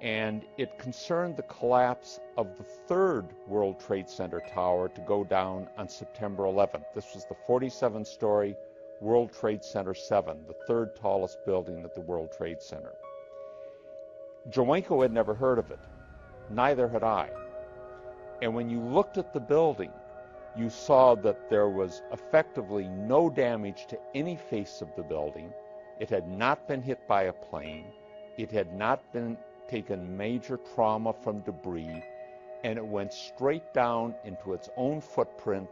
Speaker 14: And it concerned the collapse of the 3rd World Trade Center tower to go down on September 11th. This was the 47-story World Trade Center 7, the 3rd tallest building at the World Trade Center. Jowenko had never heard of it. Neither had I. And when you looked at the building, you saw that there was effectively no damage to any face of the building. It had not been hit by a plane. It had not been taken major trauma from debris, and it went straight down into its own footprint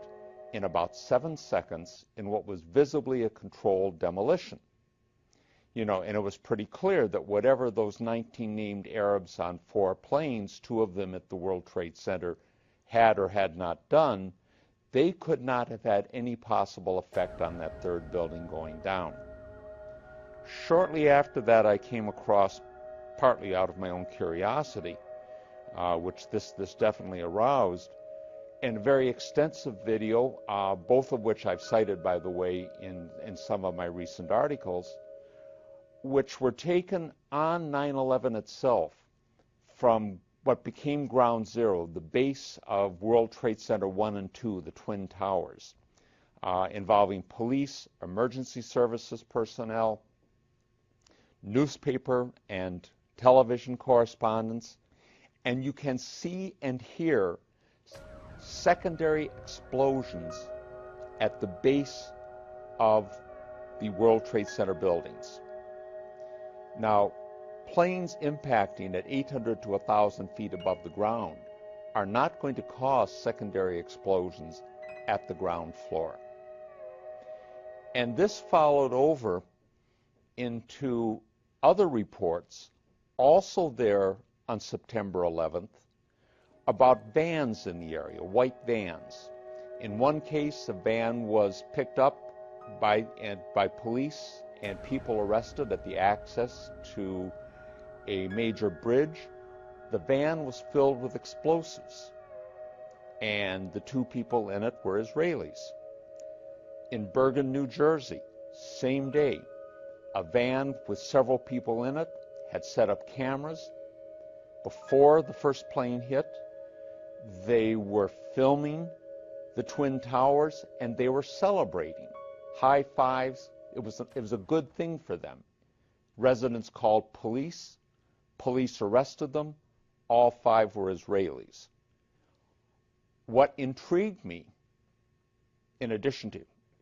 Speaker 14: in about 7 seconds in what was visibly a controlled demolition. You know, and it was pretty clear that whatever those 19 named Arabs on 4 planes, 2 of them at the World Trade Center, had or had not done, they could not have had any possible effect on that 3rd building going down. Shortly after that, I came across, partly out of my own curiosity, which this definitely aroused, and a very extensive video, both of which I've cited, by the way, in some of my recent articles, which were taken on 9/11 itself from what became Ground Zero, the base of World Trade Center 1 and 2, the Twin Towers, involving police, emergency services personnel, newspaper and television correspondents, and you can see and hear secondary explosions at the base of the World Trade Center buildings. Now, planes impacting at 800 to 1,000 feet above the ground are not going to cause secondary explosions at the ground floor. And this followed over into other reports, also there on September 11th, about vans in the area, white vans. In one case, a van was picked up by police and people arrested at the access to a major bridge. The van was filled with explosives, and the 2 people in it were Israelis. In Bergen, New Jersey, same day, a van with several people in it had set up cameras. Before the first plane hit, they were filming the Twin Towers, and they were celebrating. High fives. It was a good thing for them. Residents called police. Police arrested them. All 5 were Israelis. What intrigued me, in addition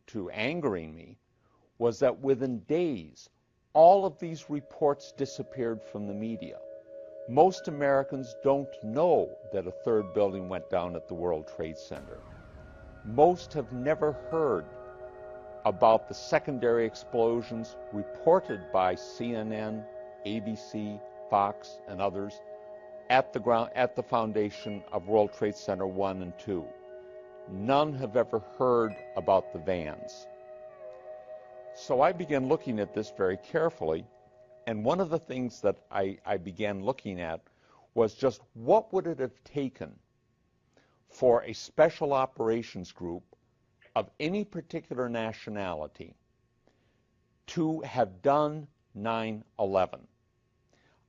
Speaker 14: to angering me, was that within days, all of these reports disappeared from the media. Most Americans don't know that a 3rd building went down at the World Trade Center. Most have never heard about the secondary explosions reported by CNN, ABC, Fox, and others at the foundation of World Trade Center 1 and 2. None have ever heard about the vans. So I began looking at this very carefully, and one of the things that I began looking at was just what would it have taken for a special operations group of any particular nationality to have done 9/11,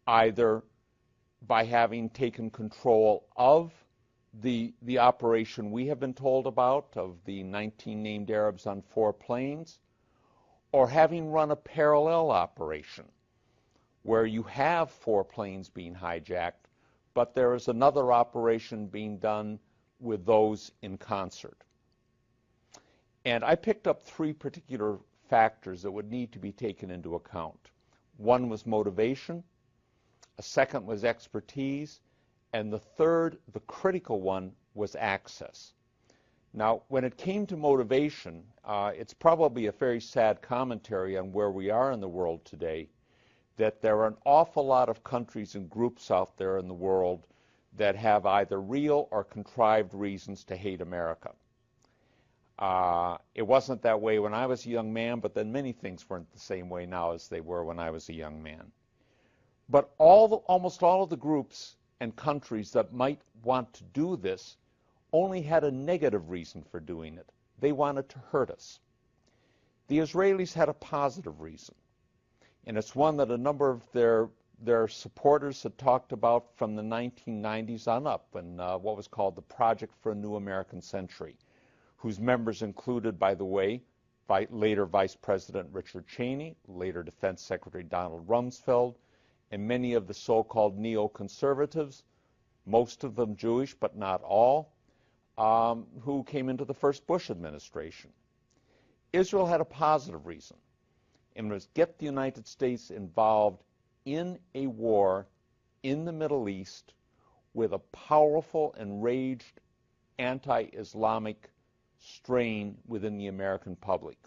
Speaker 14: either by having taken control of the operation we have been told about of the 19 named Arabs on 4 planes, or having run a parallel operation where you have 4 planes being hijacked, but there is another operation being done with those in concert. And I picked up 3 particular factors that would need to be taken into account. One was motivation, a second was expertise, and the third, the critical one, was access. Now, when it came to motivation, it's probably a very sad commentary on where we are in the world today, that there are an awful lot of countries and groups out there in the world that have either real or contrived reasons to hate America. It wasn't that way when I was a young man, but then many things weren't the same way now as they were when I was a young man. But almost all of the groups and countries that might want to do this only had a negative reason for doing it. They wanted to hurt us. The Israelis had a positive reason, and it's one that a number of their supporters had talked about from the 1990s on up, and what was called the Project for a New American Century, whose members included, by the way, later Vice President Richard Cheney, later Defense Secretary Donald Rumsfeld, and many of the so-called neoconservatives, most of them Jewish but not all, who came into the first Bush administration. Israel had a positive reason, and was get the United States involved in a war in the Middle East with a powerful, enraged, anti-Islamic strain within the American public.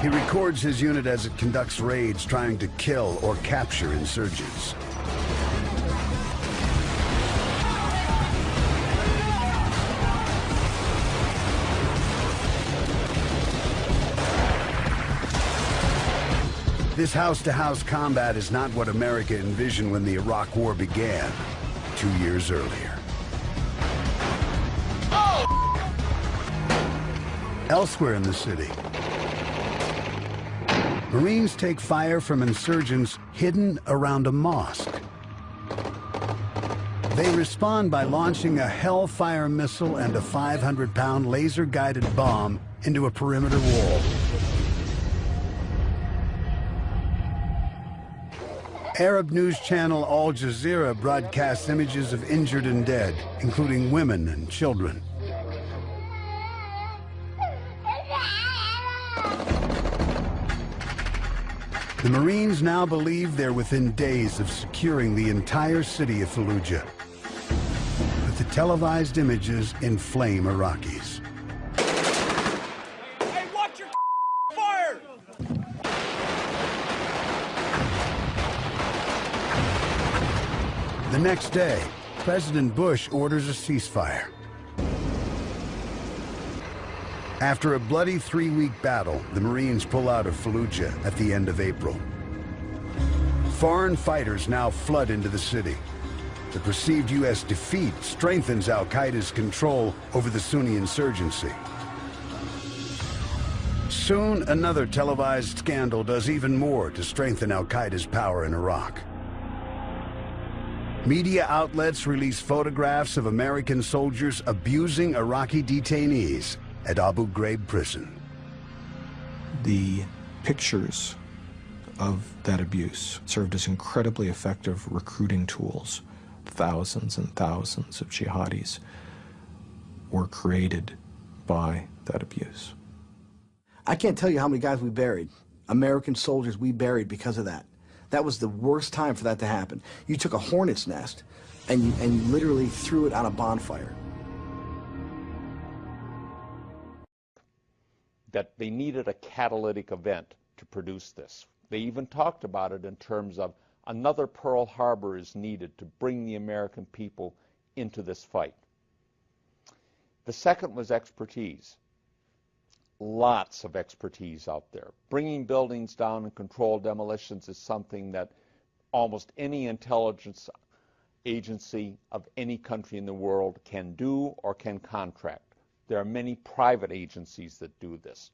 Speaker 3: He records his unit as it conducts raids trying to kill or capture insurgents. This house-to-house combat is not what America envisioned when the Iraq War began 2 years earlier. Elsewhere in the city, Marines take fire from insurgents hidden around a mosque. They respond by launching a Hellfire missile and a 500-pound laser-guided bomb into a perimeter wall. Arab news channel Al Jazeera broadcasts images of injured and dead, including women and children. The Marines now believe they're within days of securing the entire city of Fallujah. But the televised images inflame Iraqis.
Speaker 15: Hey, watch your
Speaker 22: Fire!
Speaker 3: The next day, President Bush orders a ceasefire. After a bloody 3-week battle, the Marines pull out of Fallujah at the end of April. Foreign fighters now flood into the city. The perceived U.S. defeat strengthens al-Qaeda's control over the Sunni insurgency. Soon, another televised scandal does even more to strengthen al-Qaeda's power in Iraq. Media outlets release photographs of American soldiers abusing Iraqi detainees at Abu Ghraib prison.
Speaker 1: The pictures of that abuse served as incredibly effective recruiting tools. Thousands and thousands of jihadis were created by that abuse.
Speaker 15: I can't tell you how many guys we buried, American soldiers we buried because of that. That was the worst time for that to happen. You took a hornet's nest and you literally threw it on a bonfire.
Speaker 14: That they needed a catalytic event to produce this. They even talked about it in terms of another Pearl Harbor is needed to bring the American people into this fight. The second was expertise. Lots of expertise out there. Bringing buildings down and controlled demolitions is something that almost any intelligence agency of any country in the world can do or can contract. There are many private agencies that do this.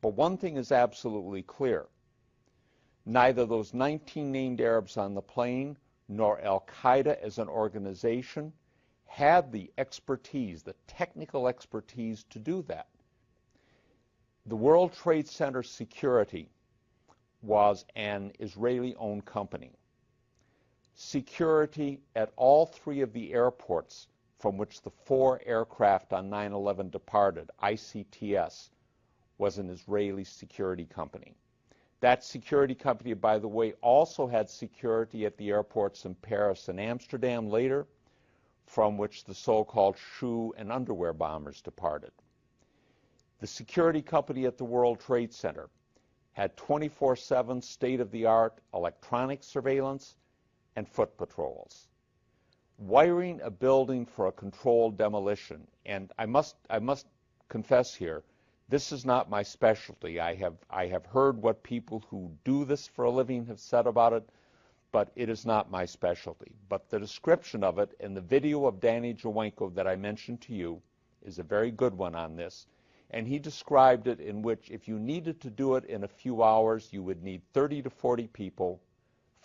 Speaker 14: But one thing is absolutely clear. Neither those 19 named Arabs on the plane nor al-Qaeda as an organization had the expertise, the technical expertise to do that. The World Trade Center security was an Israeli-owned company. Security at all 3 of the airports from which the 4 aircraft on 9/11 departed, ICTS, was an Israeli security company. That security company, by the way, also had security at the airports in Paris and Amsterdam later, from which the so-called shoe and underwear bombers departed. The security company at the World Trade Center had 24/7 state-of-the-art electronic surveillance and foot patrols. Wiring a building for a controlled demolition, and I must confess here, this is not my specialty. I have heard what people who do this for a living have said about it, but it is not my specialty. But the description of it in the video of Danny Jawenko that I mentioned to you is a very good one on this. And he described it in which if you needed to do it in a few hours, you would need 30 to 40 people,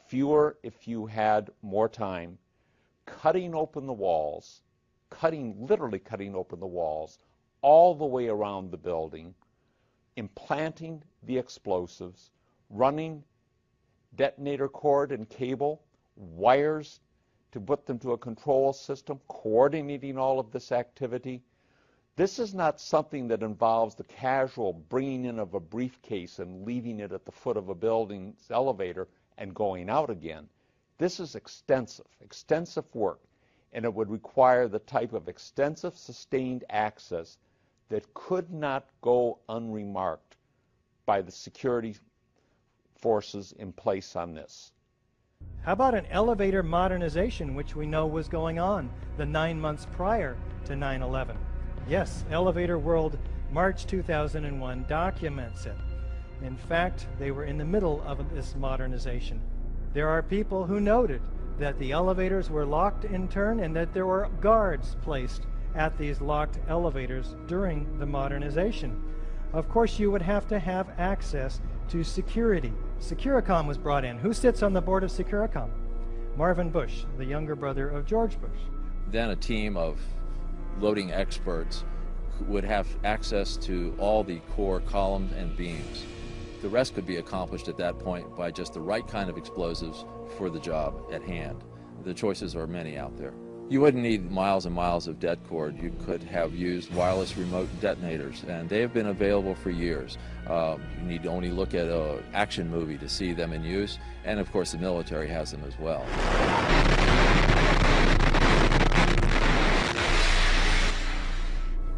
Speaker 14: fewer if you had more time, cutting open the walls, literally cutting open the walls, all the way around the building, implanting the explosives, running detonator cord and cable, wires to put them to a control system, coordinating all of this activity. This is not something that involves the casual bringing in of a briefcase and leaving it at the foot of a building's elevator and going out again. This is extensive work, and it would require the type of extensive sustained access that could not go unremarked by the security forces in place on this.
Speaker 18: How about an elevator modernization, which we know was going on the 9 months prior to 9/11? Yes, Elevator World, March 2001 documents it. In fact, they were in the middle of this modernization. There are people who noted that the elevators were locked in turn and that there were guards placed at these locked elevators during the modernization. Of course, you would have to have access to security. Securicom was brought in. Who sits on the board of Securicom? Marvin Bush, the younger brother of George Bush.
Speaker 19: Then a team of loading experts who would have access to all the core columns and beams. The rest could be accomplished at that point by just the right kind of explosives for the job at hand. The choices are many out there. You wouldn't need miles and miles of det cord. You could have used wireless remote detonators, and they have been available for years. You need to only look at an action movie to see them in use, and of course the military has them as well.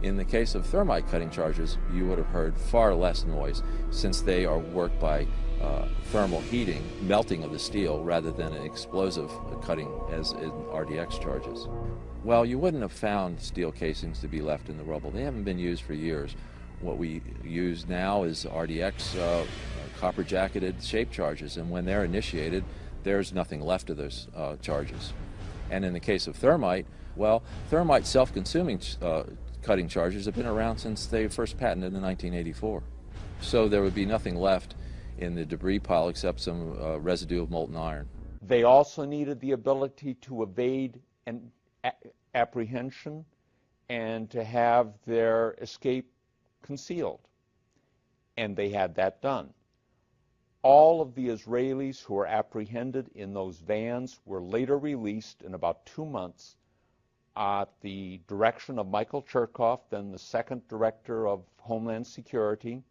Speaker 19: In the case of thermite cutting charges, you would have heard far less noise, since they are worked by thermal heating, melting of the steel, rather than an explosive cutting as in RDX charges. Well, you wouldn't have found steel casings to be left in the rubble. They haven't been used for years. What we use now is RDX copper-jacketed shape charges, and when they're initiated, there's nothing left of those charges. And in the case of thermite, well, thermite self-consuming cutting charges have been around since they first patented in 1984. So there would be nothing left in the debris pile except some residue of molten iron.
Speaker 14: They also needed the ability to evade an apprehension and to have their escape concealed. And they had that done. All of the Israelis who were apprehended in those vans were later released in about 2 months at the direction of Michael Chertoff, then the second director of Homeland Security,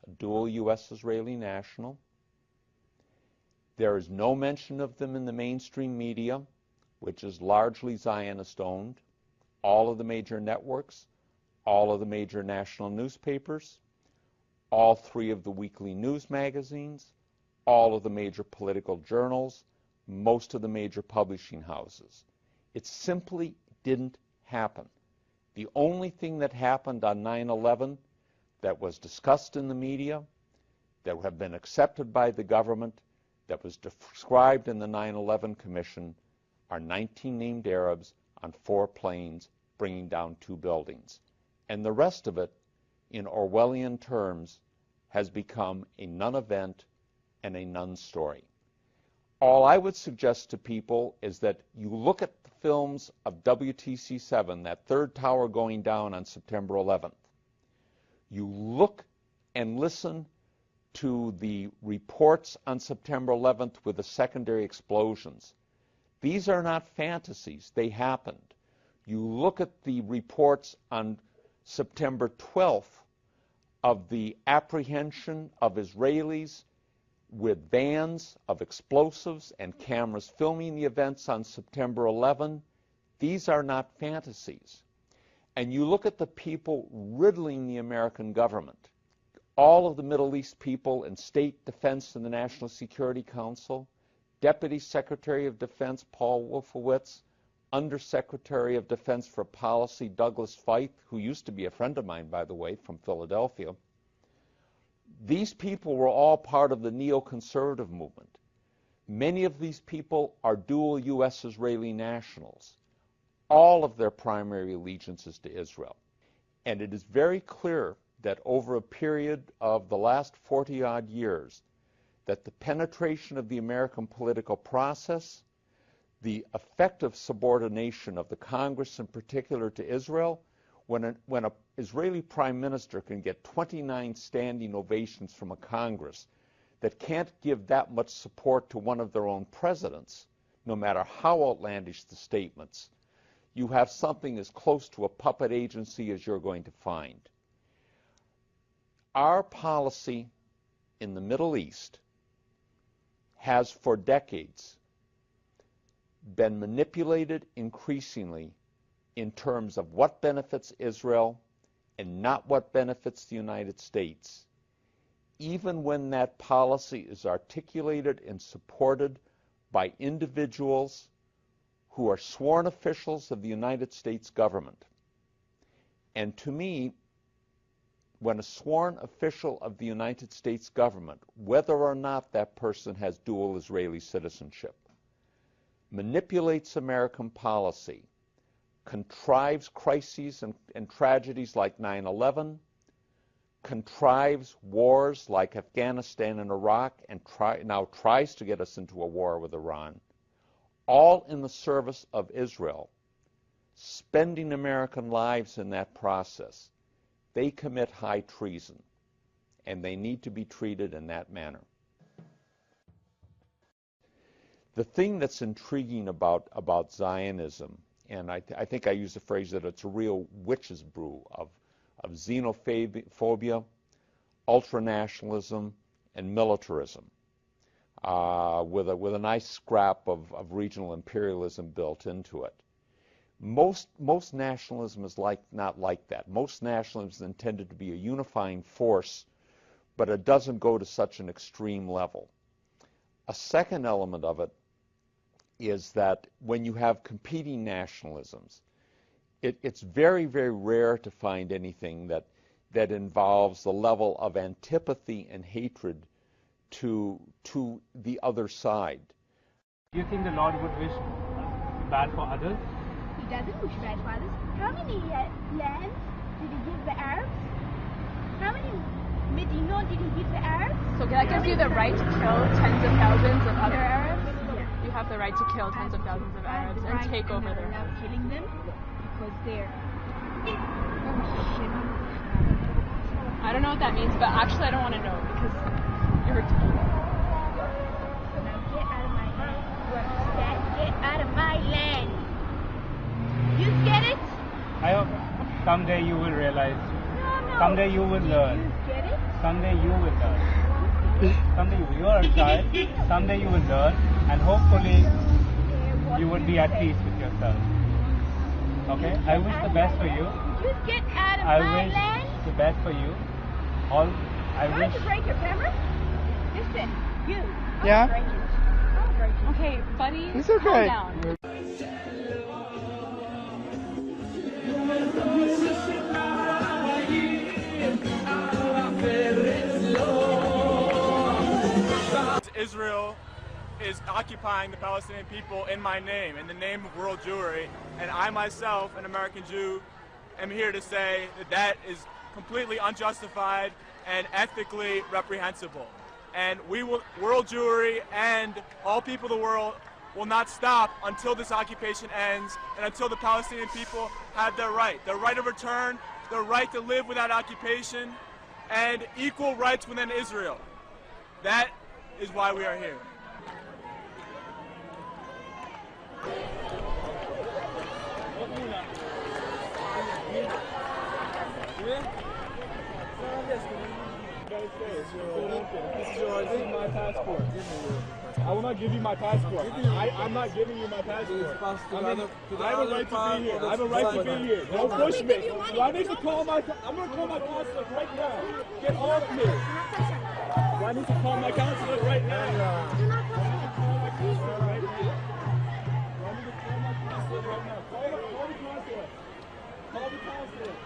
Speaker 14: a dual U.S.-Israeli national. There is no mention of them in the mainstream media, which is largely Zionist-owned. All of the major networks, all of the major national newspapers, all 3 of the weekly news magazines, all of the major political journals, most of the major publishing houses. It simply didn't happen. The only thing that happened on 9/11 that was discussed in the media, that have been accepted by the government, that was described in the 9/11 Commission, are 19 named Arabs on 4 planes bringing down 2 buildings. And the rest of it, in Orwellian terms, has become a non-event and a non-story. All I would suggest to people is that you look at the films of WTC-7, that third tower going down on September 11th. You look and listen to the reports on September 11th with the secondary explosions. These are not fantasies. They happened. You look at the reports on September 12th of the apprehension of Israelis with vans of explosives and cameras filming the events on September 11. These are not fantasies. And you look at the people riddling the American government, all of the Middle East people in State Defense and the National Security Council, Deputy Secretary of Defense Paul Wolfowitz, Undersecretary of Defense for Policy Douglas Feith, who used to be a friend of mine, by the way, from Philadelphia. These people were all part of the neoconservative movement. Many of these people are dual U.S.-Israeli nationals. All of their primary allegiance is to Israel. And it is very clear that over a period of the last 40-odd years, that the penetration of the American political process, the effective subordination of the Congress in particular to Israel, when an Israeli prime minister can get 29 standing ovations from a Congress that can't give that much support to one of their own presidents, no matter how outlandish the statements, you have something as close to a puppet agency as you're going to find. Our policy in the Middle East has for decades been manipulated increasingly in terms of what benefits Israel and not what benefits the United States, even when that policy is articulated and supported by individuals who are sworn officials of the United States government. And to me, when a sworn official of the United States government, whether or not that person has dual Israeli citizenship, manipulates American policy, contrives crises and tragedies like 9/11, contrives wars like Afghanistan and Iraq, and now tries to get us into a war with Iran, all in the service of Israel, spending American lives in that process, they commit high treason, and they need to be treated in that manner. The thing that's intriguing about Zionism, and I think I use the phrase that it's a real witch's brew of xenophobia, ultranationalism, and militarism, with a nice scrap of regional imperialism built into it. Most nationalism is not like that. Most nationalism is intended to be a unifying force, but it doesn't go to such an extreme level. A second element of it is that when you have competing nationalisms, it's very, very rare to find anything that involves the level of antipathy and hatred to the other side.
Speaker 2: Do you think the Lord would wish bad for others?
Speaker 12: He doesn't wish bad for others. How many lands did he give the Arabs? How many Medina did he give the Arabs?
Speaker 16: So that gives you the right to kill tens of thousands of other Arabs? Yeah. You have the right to kill tens of thousands of Arabs and take over their homes.
Speaker 12: Killing them because they're...
Speaker 16: I don't know what that means, but actually I don't want to know because it hurts me.
Speaker 12: Now get out of my land. Get out of my land. You get it?
Speaker 2: I hope someday you will realize.
Speaker 12: No.
Speaker 2: Someday you will learn.
Speaker 12: You get it?
Speaker 2: Someday you will learn. Someday you are a child. Someday you will learn, and hopefully you will be at peace with yourself. Okay? I wish the best for you.
Speaker 12: You get out of
Speaker 2: I
Speaker 12: my
Speaker 2: wish
Speaker 12: land.
Speaker 2: the best for you.
Speaker 12: Trying to break your camera? Listen, you.
Speaker 2: Yeah?
Speaker 12: Break it. I'll break it.
Speaker 16: Okay, buddy.
Speaker 2: It's okay.
Speaker 16: Calm down.
Speaker 20: Israel is occupying the Palestinian people in my name, in the name of world Jewry, and I myself, an American Jew, am here to say that that is completely unjustified and ethically reprehensible. And we will, world Jewry and all people of the world will not stop until this occupation ends and until the Palestinian people have their right of return, their right to live without occupation, and equal rights within Israel. That is why we are here. This is my passport. I will not give you my passport. I'm not giving you my passport. I have a right to be here. I have a right to be here. Don't push me. Do I need to call my... I'm going to call my consulate right now. Get off me. Do I need to call my consulate right now? Do I need to call my consulate right now? Call the consulate. Call the consulate.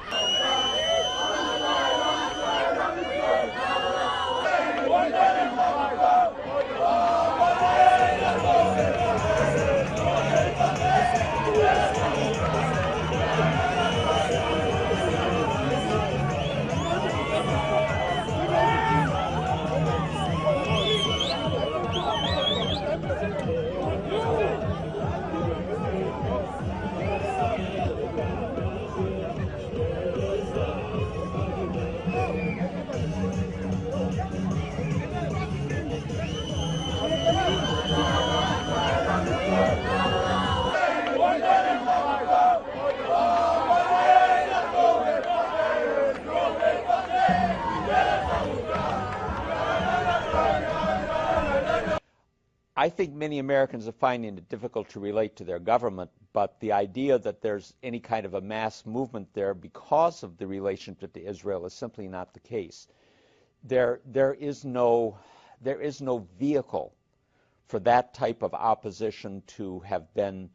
Speaker 14: I think many Americans are finding it difficult to relate to their government, but the idea that there's any kind of a mass movement there because of the relationship to Israel is simply not the case. There is no vehicle for that type of opposition to have been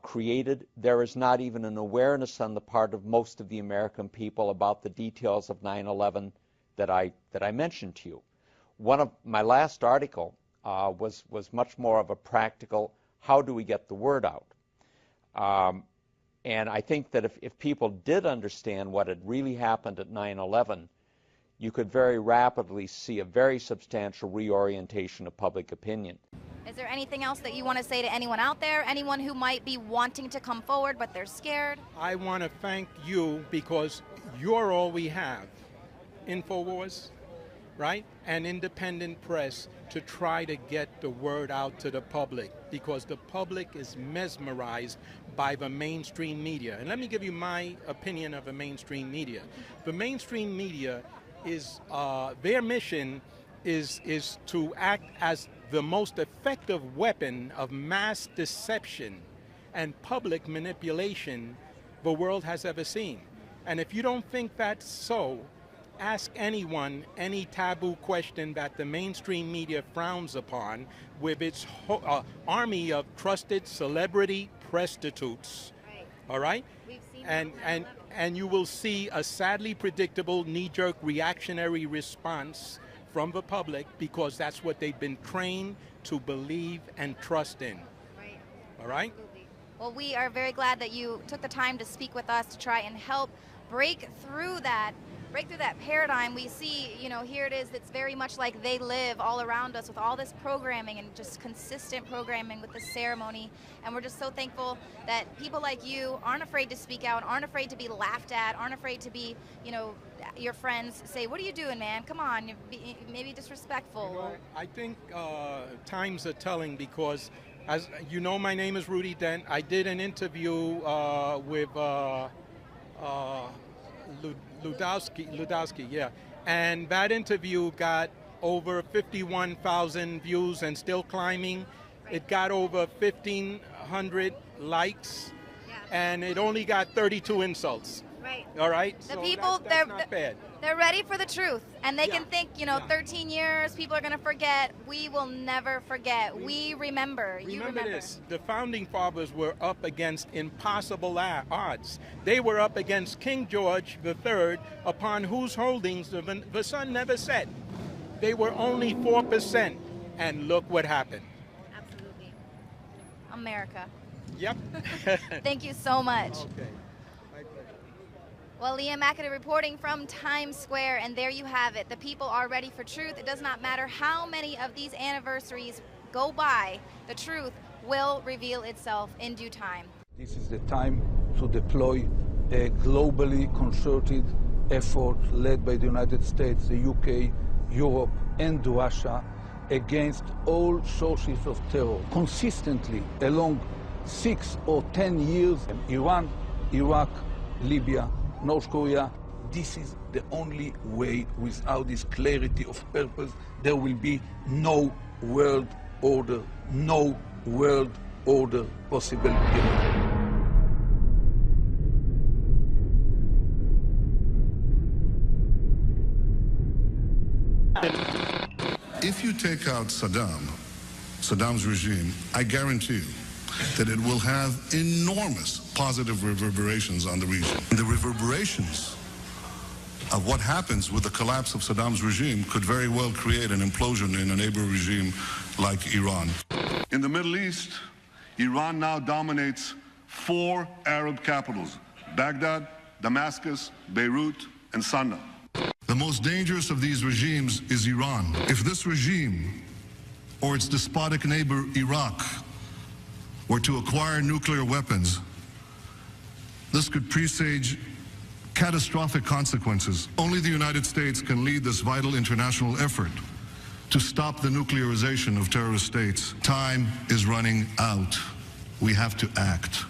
Speaker 14: created. There is not even an awareness on the part of most of the American people about the details of 9/11 that I mentioned to you. One of my last article was much more of a practical, how do we get the word out? And I think that if people did understand what had really happened at 9/11, you could very rapidly see a very substantial reorientation of public opinion.
Speaker 24: Is there anything else that you want to say to anyone out there, anyone who might be wanting to come forward but they're scared?
Speaker 26: I want to thank you because you're all we have. InfoWars, right? And independent press to try to get the word out to the public because the public is mesmerized by the mainstream media. And let me give you my opinion of the mainstream media. The mainstream media is, their mission is to act as the most effective weapon of mass deception and public manipulation the world has ever seen. And if you don't think that's so, ask anyone any taboo question that the mainstream media frowns upon with its army of trusted celebrity prostitutes. Right. All right? We've seen and you will see a sadly predictable knee-jerk reactionary response from the public, because that's what they've been trained to believe and trust in. Right. All right?
Speaker 24: Absolutely. Well, we are very glad that you took the time to speak with us to try and help break through that paradigm. We see, you know, here it is, it's very much like they live all around us with all this programming and just consistent programming with the ceremony. And we're just so thankful that people like you aren't afraid to speak out, aren't afraid to be laughed at, aren't afraid to be, you know, your friends say, what are you doing, man? Come on, maybe disrespectful.
Speaker 26: You know, I think times are telling, because, as you know, my name is Rudy Dent. I did an interview with Ludowski, yeah. And that interview got over 51,000 views and still climbing. It got over 1,500 likes, and it only got 32 insults.
Speaker 24: Right.
Speaker 26: All right?
Speaker 24: The people, that's
Speaker 26: not bad.
Speaker 24: They're ready for the truth, and they can think, you know, 13 years, people are going to forget. We will never forget. We remember. You remember
Speaker 26: this. The founding fathers were up against impossible odds. They were up against King George III, upon whose holdings the sun never set. They were only 4%, and look what happened.
Speaker 24: Absolutely. America.
Speaker 26: Yep.
Speaker 24: Thank you so much.
Speaker 26: Okay.
Speaker 24: Well, Liam McAdoo reporting from Times Square, and there you have it. The people are ready for truth. It does not matter how many of these anniversaries go by, the truth will reveal itself in due time.
Speaker 4: This is the time to deploy a globally concerted effort led by the United States, the UK, Europe, and Russia against all sources of terror. Consistently, along 6 or 10 years, Iran, Iraq, Libya, North Korea, this is the only way. Without this clarity of purpose, there will be no world order, no world order possible here.
Speaker 6: If you take out Saddam's regime, I guarantee you that it will have enormous positive reverberations on the region. The reverberations of what happens with the collapse of Saddam's regime could very well create an implosion in a neighboring regime like Iran. In the Middle East, Iran now dominates 4 Arab capitals: Baghdad, Damascus, Beirut, and Sana'a. The most dangerous of these regimes is Iran. If this regime or its despotic neighbor Iraq were to acquire nuclear weapons, this could presage catastrophic consequences. Only the United States can lead this vital international effort to stop the nuclearization of terrorist states. Time is running out. We have to act.